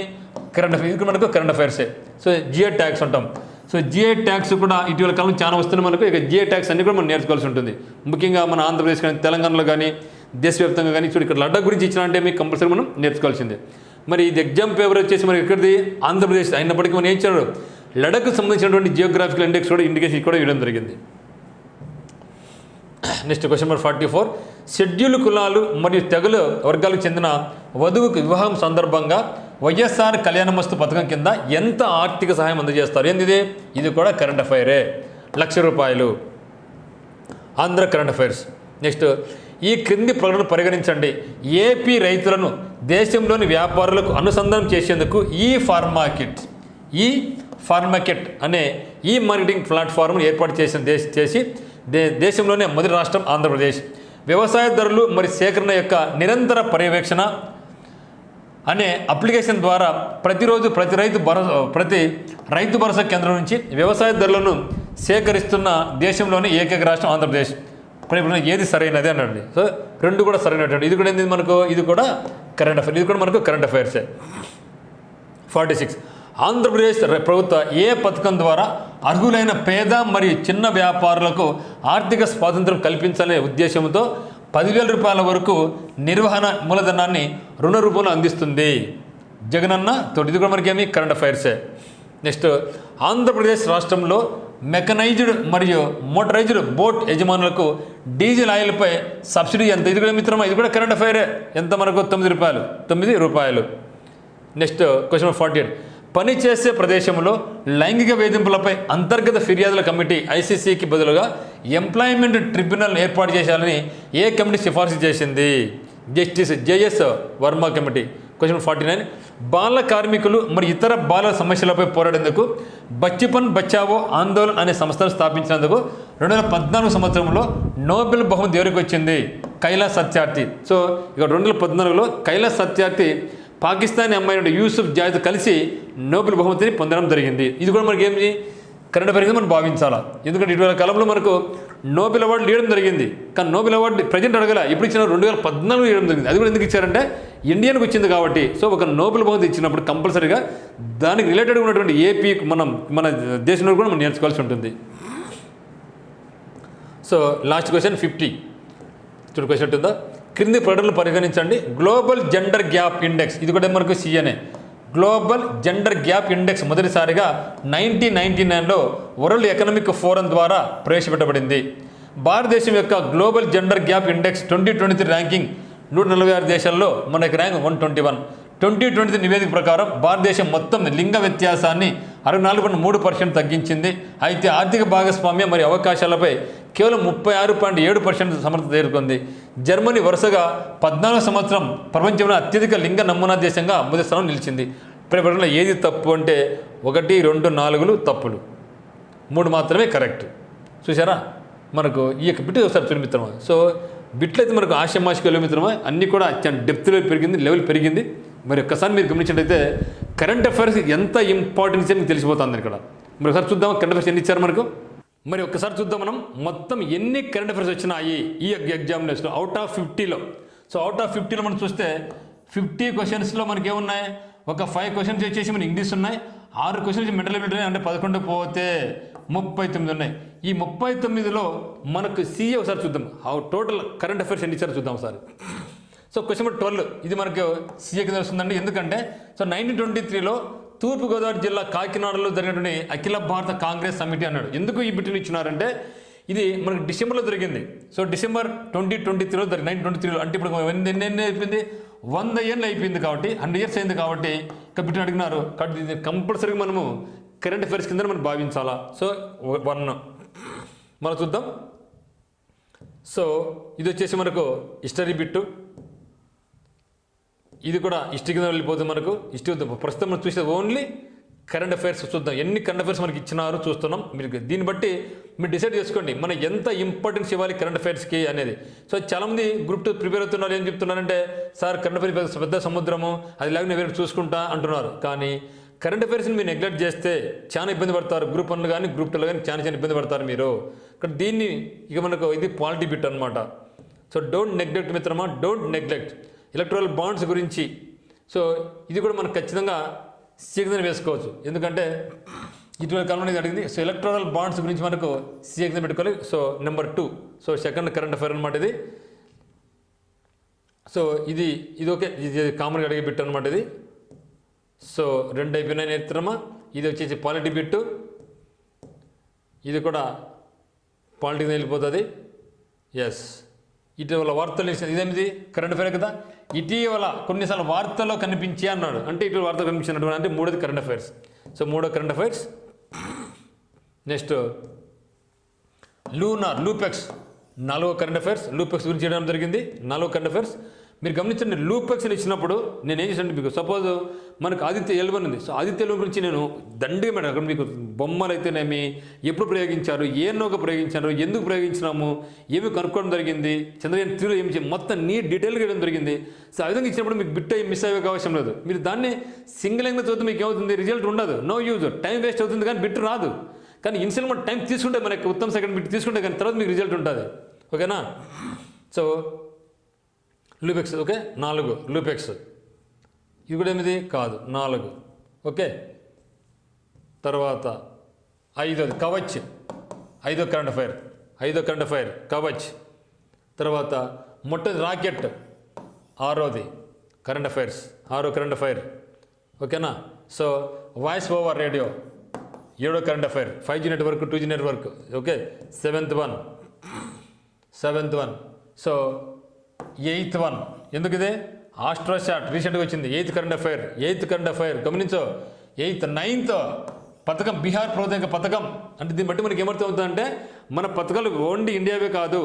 కరెంట్ అఫైర్స్. ఇది కూడా మనకు కరెంట్ అఫైర్సే. సో జిఐ ట్యాగ్స్ అంటాం. సో జిఐ ట్యాగ్స్ కూడా ఇటీవల కాలం చాలా వస్తున్నాయి మనకు. ఇక జిఐ ట్యాగ్స్ అన్ని కూడా మనం నేర్చుకోవాల్సి ఉంటుంది. ముఖ్యంగా మన ఆంధ్రప్రదేశ్ కానీ తెలంగాణలో కానీ దేశవ్యాప్తంగా కానీ చూడు ఇక్కడ లడఖ్ గురించి ఇచ్చిన అంటే మీకు కంపల్సరీ మనం నేర్చుకోవాల్సిందే. మరి ఇది ఎగ్జామ్ పేపర్ వచ్చేసి మనకి ఎక్కడిది ఆంధ్రప్రదేశ్ అయినప్పటికీ మనం ఏం ఇచ్చారు లడఖ్కు సంబంధించినటువంటి జియోగ్రాఫికల్ ఇండెక్స్ కూడా ఇండికేషన్ కూడా ఇవ్వడం జరిగింది. Next question number 44. షెడ్యూల్ కులాలు మరియు తెగల వర్గాలకు చెందిన వధువుకు వివాహం సందర్భంగా వైఎస్ఆర్ కళ్యాణమస్తు పథకం కింద ఎంత ఆర్థిక సహాయం అందజేస్తారు? ఏంది ఇది కూడా కరెంట్ అఫైరే. ₹1,00,000 ఆంధ్ర కరెంట్ అఫైర్స్. నెక్స్ట్ ఈ క్రింది ప్రకటన పరిగణించండి. ఏపీ రైతులను దేశంలోని వ్యాపారులకు అనుసంధానం చేసేందుకు ఈ ఫార్మాకెట్ అనే ఈ మార్కెటింగ్ ప్లాట్ఫామ్ను ఏర్పాటు చేసి దేశంలోనే మొదటి రాష్ట్రం ఆంధ్రప్రదేశ్. వ్యవసాయ ధరలు మరియు సేకరణ యొక్క నిరంతర పర్యవేక్షణ అనే అప్లికేషన్ ద్వారా ప్రతిరోజు ప్రతి రైతు భరోసా కేంద్రం నుంచి వ్యవసాయ ధరలను సేకరిస్తున్న దేశంలోని ఏకైక రాష్ట్రం ఆంధ్రప్రదేశ్. ఇప్పుడు ఏది సరైనది అన్నాడు. సో రెండు కూడా సరైనటువంటి. ఇది కూడా ఏంది మనకు, ఇది కూడా కరెంట్ అఫైర్స్, ఇది కూడా మనకు కరెంట్ అఫైర్సే. 46 ఆంధ్రప్రదేశ్ ప్రభుత్వ ఏ పథకం ద్వారా అర్హులైన పేద మరియు చిన్న వ్యాపారులకు ఆర్థిక స్వాతంత్రం కల్పించాలనే ఉద్దేశంతో 10,000 రూపాయల వరకు నిర్వహణ మూలధనాన్ని రుణ రూపంలో అందిస్తుంది? జగనన్న తోటి. ఇది కూడా మనకేమి కరెంట్ అఫైర్సే. నెక్స్ట్, ఆంధ్రప్రదేశ్ రాష్ట్రంలో మెకనైజ్డ్ మరియు మోటరైజ్డ్ బోట్ యజమానులకు డీజిల్ ఆయిల్పై సబ్సిడీ ఎంత? ఇది కూడా మిత్రమా, ఇది కూడా కరెంట్ అఫైరే. ఎంత మనకు? 9 రూపాయలు. నెక్స్ట్ క్వశ్చన్ 48 పనిచేసే ప్రదేశంలో లైంగిక వేధింపులపై అంతర్గత ఫిర్యాదుల కమిటీ ఐసీసీకి బదులుగా ఎంప్లాయ్మెంట్ ట్రిబ్యునల్ ఏర్పాటు చేయాలని ఏ కమిటీ సిఫార్సు చేసింది? Justice JS Varma committee. Question 49 బాల కార్మికులు మరియు ఇతర బాల సమస్యలపై పోరాడేందుకు బచ్చిపన్ బచావో ఆందోళన్ అనే సంస్థను స్థాపించినందుకు 2014 సంవత్సరంలో నోబెల్ బహుమతి ఎవరికి వచ్చింది? కైలాస్ సత్యార్థి. సో ఇక 2014లో కైలాస్ సత్యార్థి పాకిస్తానీ అమ్మాయి యూసుఫ్ జాయ్తో కలిసి నోబెల్ బహుమతిని పొందడం జరిగింది. ఇది కూడా మనకి ఏమి కరెంట్ అఫైర్స్ మనం భావించాలా. ఎందుకంటే ఇటీవల కాలంలో మనకు నోబెల్ అవార్డు ఇవ్వడం జరిగింది, కానీ నోబెల్ అవార్డు ప్రజెంట్ అడగల, ఎప్పుడు ఇచ్చిన 2014 ఇవ్వడం జరిగింది. అది కూడా ఎందుకు ఇచ్చారంటే ఇండియన్కి వచ్చింది కాబట్టి. సో ఒక నోబెల్ బహుమతి ఇచ్చినప్పుడు కంపల్సరీగా దానికి రిలేటెడ్గా ఉన్నటువంటి ఏపీ మన దేశంలో కూడా మనం నేర్చుకోవాల్సి ఉంటుంది. సో లాస్ట్ క్వశ్చన్ 50 క్వశ్చన్ ఉందా? క్రింది ప్రకటనలు పరిగణించండి. గ్లోబల్ జెండర్ గ్యాప్ ఇండెక్స్, ఇది కూడా మనకు CNA. Global gender gap index మొదటిసారిగా 1999లో వరల్డ్ ఎకనామిక్ ఫోరం ద్వారా ప్రవేశపెట్టబడింది. భారతదేశం యొక్క global gender gap index 2023 ranking 146 దేశాల్లో మనకి ర్యాంక్ 121. 2023 నివేదిక ప్రకారం భారతదేశం మొత్తం లింగ వ్యత్యాసాన్ని 64.3% తగ్గించింది. అయితే ఆర్థిక భాగస్వామ్యం మరియు అవకాశాలపై కేవలం 36.7% సమర్థత చేరుకుంది. జర్మనీ వరుసగా 14వ సంవత్సరం ప్రపంచంలో అత్యధిక లింగ నమూనా దేశంగా మొదటి స్థానం నిలిచింది. ప్రకటనలో ఏది తప్పు అంటే 1, 2, 4 తప్పులు, 3 మాత్రమే కరెక్ట్. చూసారా మనకు ఈ యొక్క బిట్ ఒకసారి చూడు మిత్రమా. సో బిట్లు అయితే మనకు ఆశమాషికి వెళ్ళే మిత్రమా, అన్నీ కూడా అత్యంత డెప్త్లో పెరిగింది, లెవెల్ పెరిగింది. మరి ఒక్కసారి మీరు గమనించినట్లయితే కరెంట్ అఫైర్స్ ఎంత ఇంపార్టెన్స్ అని తెలిసిపోతుంది ఇక్కడ. మరి ఒకసారి చూద్దాం కరెంట్ అఫైర్స్ ఎన్ని ఇచ్చారు మనకు. మరి ఒక్కసారి చూద్దాం మనం మొత్తం ఎన్ని కరెంట్ అఫైర్స్ వచ్చినాయి ఈ ఎగ్జామినేషన్లో అవుట్ ఆఫ్ 50లో. సో అవుట్ ఆఫ్ 50లో మనం చూస్తే 50 క్వశ్చన్స్లో మనకి ఏమున్నాయి? ఒక 5 క్వశ్చన్స్ వచ్చేసి మన ఇంగ్లీష్ ఉన్నాయి, 6 క్వశ్చన్స్ మెంటల్ ఎబిలిటీ అంటే 11 పోతే 39 ఉన్నాయి. ఈ 39లో మనకు సిఏ ఒకసారి చూద్దాం. టోటల్ కరెంట్ అఫైర్స్ ఎన్ని ఇచ్చారో చూద్దాం ఒకసారి. సో క్వశ్చన్ నెంబర్ 12 ఇది మనకు సీఏ కింద వస్తుందండి. ఎందుకంటే సో 1923లో తూర్పుగోదావరి జిల్లా కాకినాడలో జరిగినటువంటి అఖిల భారత కాంగ్రెస్ సమితి అన్నాడు. ఎందుకు ఈ బిట్టుని ఇచ్చినారంటే ఇది మనకు డిసెంబర్లో జరిగింది. సో డిసెంబర్ 2023లో 1923లో అంటే ఇప్పుడు ఎన్ని అయిపోయింది? 100 ఏళ్ళు అయిపోయింది కాబట్టి 100 ఇయర్స్ అయింది కాబట్టి ఇక బిట్టుని అడిగినారు కాబట్టి ఇది కంపల్సరీగా మనము కరెంట్ అఫైర్స్ కింద మనం భావించాలా. సో 1 మనం చూద్దాం. సో ఇది వచ్చేసి మనకు హిస్టరీ బిట్టు, ఇది కూడా హిస్టరీ కింద వెళ్ళిపోతుంది. మనకు హిస్టరీ ప్రస్తుతం మనం చూసేది ఓన్లీ కరెంట్ అఫైర్స్ చూద్దాం. ఎన్ని కరెంట్ అఫైర్స్ మనకి ఇచ్చినారో చూస్తున్నాం. మీరు దీన్ని బట్టి మీరు డిసైడ్ చేసుకోండి మనం ఎంత ఇంపార్టెన్స్ ఇవ్వాలి కరెంట్ అఫైర్స్కి అనేది. సో చాలామంది గ్రూప్ 2 ప్రిపేర్ అవుతున్నారు. ఏం చెప్తున్నారంటే సార్ కరెంట్ అఫైర్స్ పెద్ద సముద్రము, అది లేకపోతే వేరే చూసుకుంటా అంటున్నారు. కానీ కరెంట్ అఫైర్స్ని మీరు నెగ్లెక్ట్ చేస్తే చాలా ఇబ్బంది పడతారు. గ్రూప్ 1 కానీ గ్రూప్ 2లో కానీ చాలా ఇబ్బంది పడతారు మీరు. ఇక్కడ దీన్ని ఇక మనకు ఇది పాలిటీ బిట్ అనమాట. సో డోంట్ నెగ్లెక్ట్ మిత్రమా, డోంట్ నెగ్లెక్ట్. ఎలక్ట్రల్ బాండ్స్ గురించి సో ఇది కూడా మనకు ఖచ్చితంగా సీఎం వేసుకోవచ్చు. ఎందుకంటే ఇటీవల కాలంలో ఇది అడిగింది. సో ఎలక్ట్రల్ బాండ్స్ గురించి మనకు సీఎం పెట్టుకోవాలి. So number 2 so second current affair అనమాట ఇది. సో ఇది ఓకే, ఇది కామన్గా అడిగే బిట్ అనమాట ఇది. సో 2 అయిపోయినాయి నేత్రమా. ఇది వచ్చేసి పాలిటీ బిట్టు, ఇది కూడా పాలిటిక్స్ వెళ్ళిపోతుంది. ఎస్, ఇటీవల వార్తలు ఇదేమిది కరెంట్ అఫైర్ కదా. ఇటీవల కొన్నిసార్లు వార్తల్లో కనిపించి అన్నాడు అంటే ఇటీవల వార్తలు కనిపించినటువంటి అంటే 3ది కరెంట్ అఫైర్స్. సో 3వ కరెంట్ అఫైర్స్. నెక్స్ట్ లూపెక్స్ 4వ కరెంట్ అఫైర్స్. లూపెక్స్ గురించి చేయడం జరిగింది 4వ కరెంట్ అఫైర్స్. మీరు గమనించండి, లూపెక్స్ ఇచ్చినప్పుడు నేను ఏం చేశాను, మీకు సపోజ్ మనకు ఆదిత్య ఎల్1 ఉంది. సో ఆదిత్య ఎల్1 గురించి నేను దండిగా మేడం అక్కడ మీకు బొమ్మలు అయితేనేమి, ఎప్పుడు ప్రయోగించారు, ఏ నౌక ప్రయోగించారు, ఎందుకు ప్రయోగించినాము, ఏమి కనుక్కోవడం జరిగింది, చంద్రయాన్ 3లో ఏమి మొత్తం డీటెయిల్గా వేయడం జరిగింది. సో ఆ విధంగా ఇచ్చినప్పుడు మీకు బిట్ అయ్యి మిస్ అయ్యే అవకాశం లేదు. మీరు దాన్ని సింగిల్ లైన్గా చూస్తే మీకు ఏమవుతుంది, రిజల్ట్ ఉండదు, నో యూజ్, టైం వేస్ట్ అవుతుంది, కానీ బిట్ రాదు. కానీ ఇన్షియల్ మనం టైం తీసుకుంటే మనకి ఉత్తమ సెకండ్ బిట్ తీసుకుంటే కానీ తర్వాత మీకు రిజల్ట్ ఉంటుంది. ఓకేనా? సో లూపెక్స్ ఓకే 4 లూపెక్స్, ఇది కూడా 8 కాదు 4. ఓకే, తర్వాత 5 Kavach, 5 current affair, 5 current affair Kavach. తర్వాత మొట్టది రాకెట్, 6ది కరెంట్ అఫైర్స్, 6 కరెంట్ అఫైర్. ఓకేనా? So voice over radio, 7 current affair, 5G network, 2G network. Okay, 7th one. So 8th one, ఎందుకు ఇదే ఆస్ట్రోషాట్ రీసెంట్గా వచ్చింది. 8th current affair గమనించో. 8th 9th పథకం, బీహార్ ప్రోత్సాహక పథకం. అంటే దీన్ని బట్టి మనకి ఏమర్థమవుతుందంటే మన పథకాలు ఓన్లీ ఇండియావే కాదు,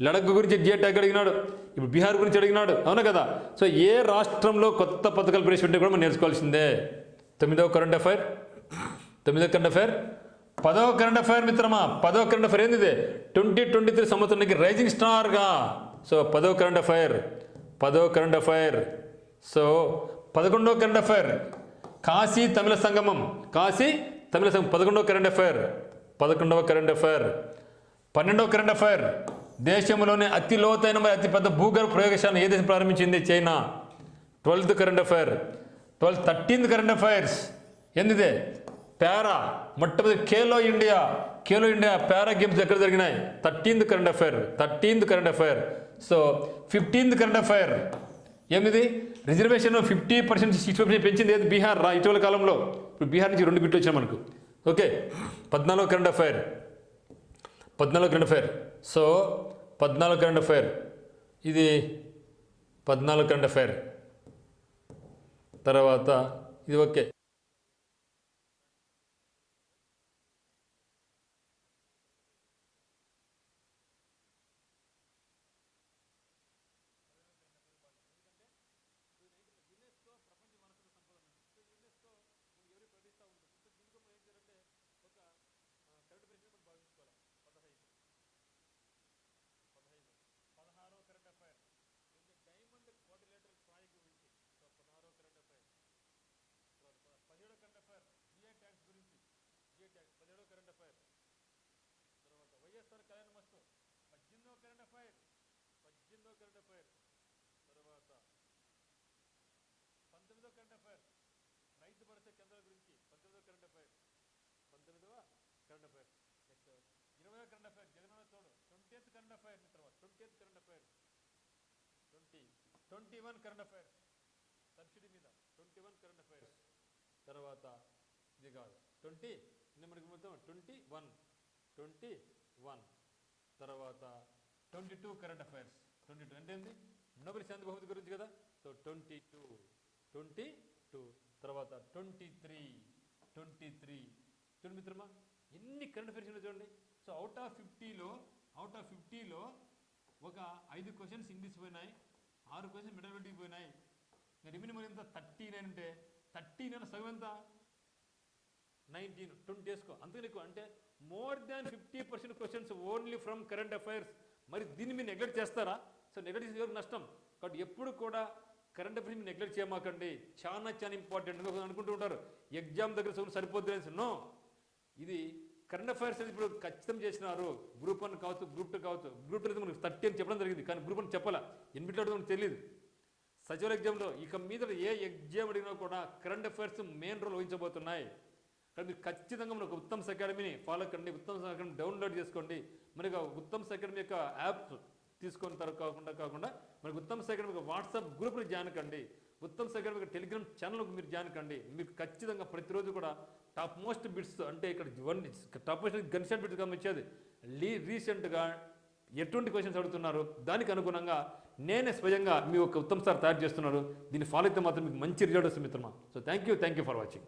లడఖ్ గురించి జియో ట్యాగ్ అడిగినాడు, ఇప్పుడు బీహార్ గురించి అడిగినాడు, అవునా కదా? సో ఏ రాష్ట్రంలో కొత్త పథకాలు ప్రవేశపెట్టే కూడా మనం నేర్చుకోవాల్సిందే. 9వ కరెంట్ అఫైర్, 10వ కరెంట్ అఫైర్ మిత్రమా. 10వ కరెంట్ అఫైర్ ఏంది ఇదే, 2023 సంవత్సరానికి రైజింగ్ స్టార్గా. సో 10వ కరెంట్ అఫైర్. సో 11వ కరెంట్ అఫైర్, కాశీ తమిళ సంగమం, 11వ కరెంట్ అఫైర్. 12వ కరెంట్ అఫైర్, దేశంలోనే అతి లోతైన మరియు అతిపెద్ద భూగర్భ ప్రయోగశాలను ఏ దేశం ప్రారంభించింది, China. 12th current affair. 13th current affairs ఏందిదే, పారా, మొట్టమొదటి ఖేలో ఇండియా పారా గేమ్స్ ఎక్కడ జరిగినాయి, 13th current affair. So 15th current affair ఏమిది, రిజర్వేషన్ 50% 60% పెంచింది ఏది, బీహార్ ఇటీవల కాలంలో. ఇప్పుడు బీహార్ నుంచి 2 బిట్లు వచ్చాయి మనకు. ఓకే, 14వ కరెంట్ అఫైర్. సో 14వ కరెంట్ అఫైర్, ఇది 14వ కరెంట్ అఫైర్. తర్వాత ఇది ఓకే, వైఎస్ఆర్ కళ్యాణ మస్తు 18వ కరెంట్ అఫైర్. తర్వాత 19వ కరెంట్ అఫైర్, రైతు భరోసా కేంద్రాల గురించి 19వ కరెంట్ అఫైర్. నెక్స్ట్ 20వ current affair, Jagananna Thodu. 20th current affair మిత్రమా, 20th current affair. 21 current affairs subsidy మీద, 21 కరెంట్ అఫైర్స్. తర్వాత ఇది కాదు 20, మనకి మొత్తం 21. తర్వాత 22 కరెంట్ అఫైర్స్. 22 అంటే ఏంటి, నోబెల్ శాంతి బహుమతి గురించి కదా. సో 22. తర్వాత 23 చూడండి మిత్రమా, ఎన్ని కరెంట్ అఫైర్స్ ఉన్నాయో చూడండి. సో అవుట్ ఆఫ్ 50లో ఒక 5 క్వశ్చన్స్ ఇంగ్లీష్ పోయినాయి, 6 క్వశ్చన్స్ మిడల్ బెట్టికి పోయినాయి. రిమైనింగ్ మరి ఎంత 39 అంటే 39 సగం ఎంత 19, 20 వేసుకో, అంతకని ఎక్కువ. అంటే more than 50% questions only from current affairs. మరి దీన్ని మీరు నెగ్లెక్ట్ చేస్తారా? సో నెగ్లెక్ట్ చేసే ఎవరికి నష్టం. కాబట్టి ఎప్పుడు కూడా కరెంట్ అఫైర్స్ మీరు నెగ్లెక్ట్ చేయమాకండి, చాలా ఇంపార్టెంట్ అనుకుంటూ ఉంటారు. ఎగ్జామ్ దగ్గర సరిపోతుంది. నో, ఇది కరెంట్ అఫైర్స్ ఇప్పుడు ఖచ్చితం చేసినారు. గ్రూప్ 1 కావచ్చు, గ్రూప్ 2 కావచ్చు. గ్రూప్ 2 మనకు 30 అని చెప్పడం జరిగింది, కానీ గ్రూప్ 1 చెప్పాలా, ఎన్నిట్లో మనకు తెలియదు. సచివాలయ ఎగ్జామ్లో ఇక మీద ఏ ఎగ్జామ్ అడిగినా కూడా కరెంట్ అఫైర్స్ మెయిన్ రోల్ వహించబోతున్నాయి. కానీ మీరు ఖచ్చితంగా మనకు ఉత్తమ్స్ అకాడమీని ఫాలో కండి, ఉత్తమ్స్ అకాడమీ డౌన్లోడ్ చేసుకోండి. మనకి ఉత్తమ్స్ అకాడమీ యొక్క యాప్ తీసుకొని కాకుండా మనకు ఉత్తమ్స్ అకాడమీ వాట్సాప్ గ్రూప్ని జాయిన్ కండి, ఉత్తమ్స్ అకాడమీ టెలిగ్రామ్ ఛానల్కి మీరు జాయిన్ కండి. మీకు ఖచ్చితంగా ప్రతిరోజు కూడా టాప్ మోస్ట్ బిట్స్, అంటే ఇక్కడ top most gun shot bits వచ్చేది రీసెంట్గా ఎటువంటి క్వశ్చన్స్ అడుగుతున్నారు, దానికి అనుగుణంగా నేనే స్వయంగా మీ ఒక ఉత్తమ్ సార్ తయారు చేస్తున్నారు. దీన్ని ఫాలో అయితే మాత్రం మీకు మంచి రిజల్ట్ వస్తుంది మిత్రమా. So thank you for watching.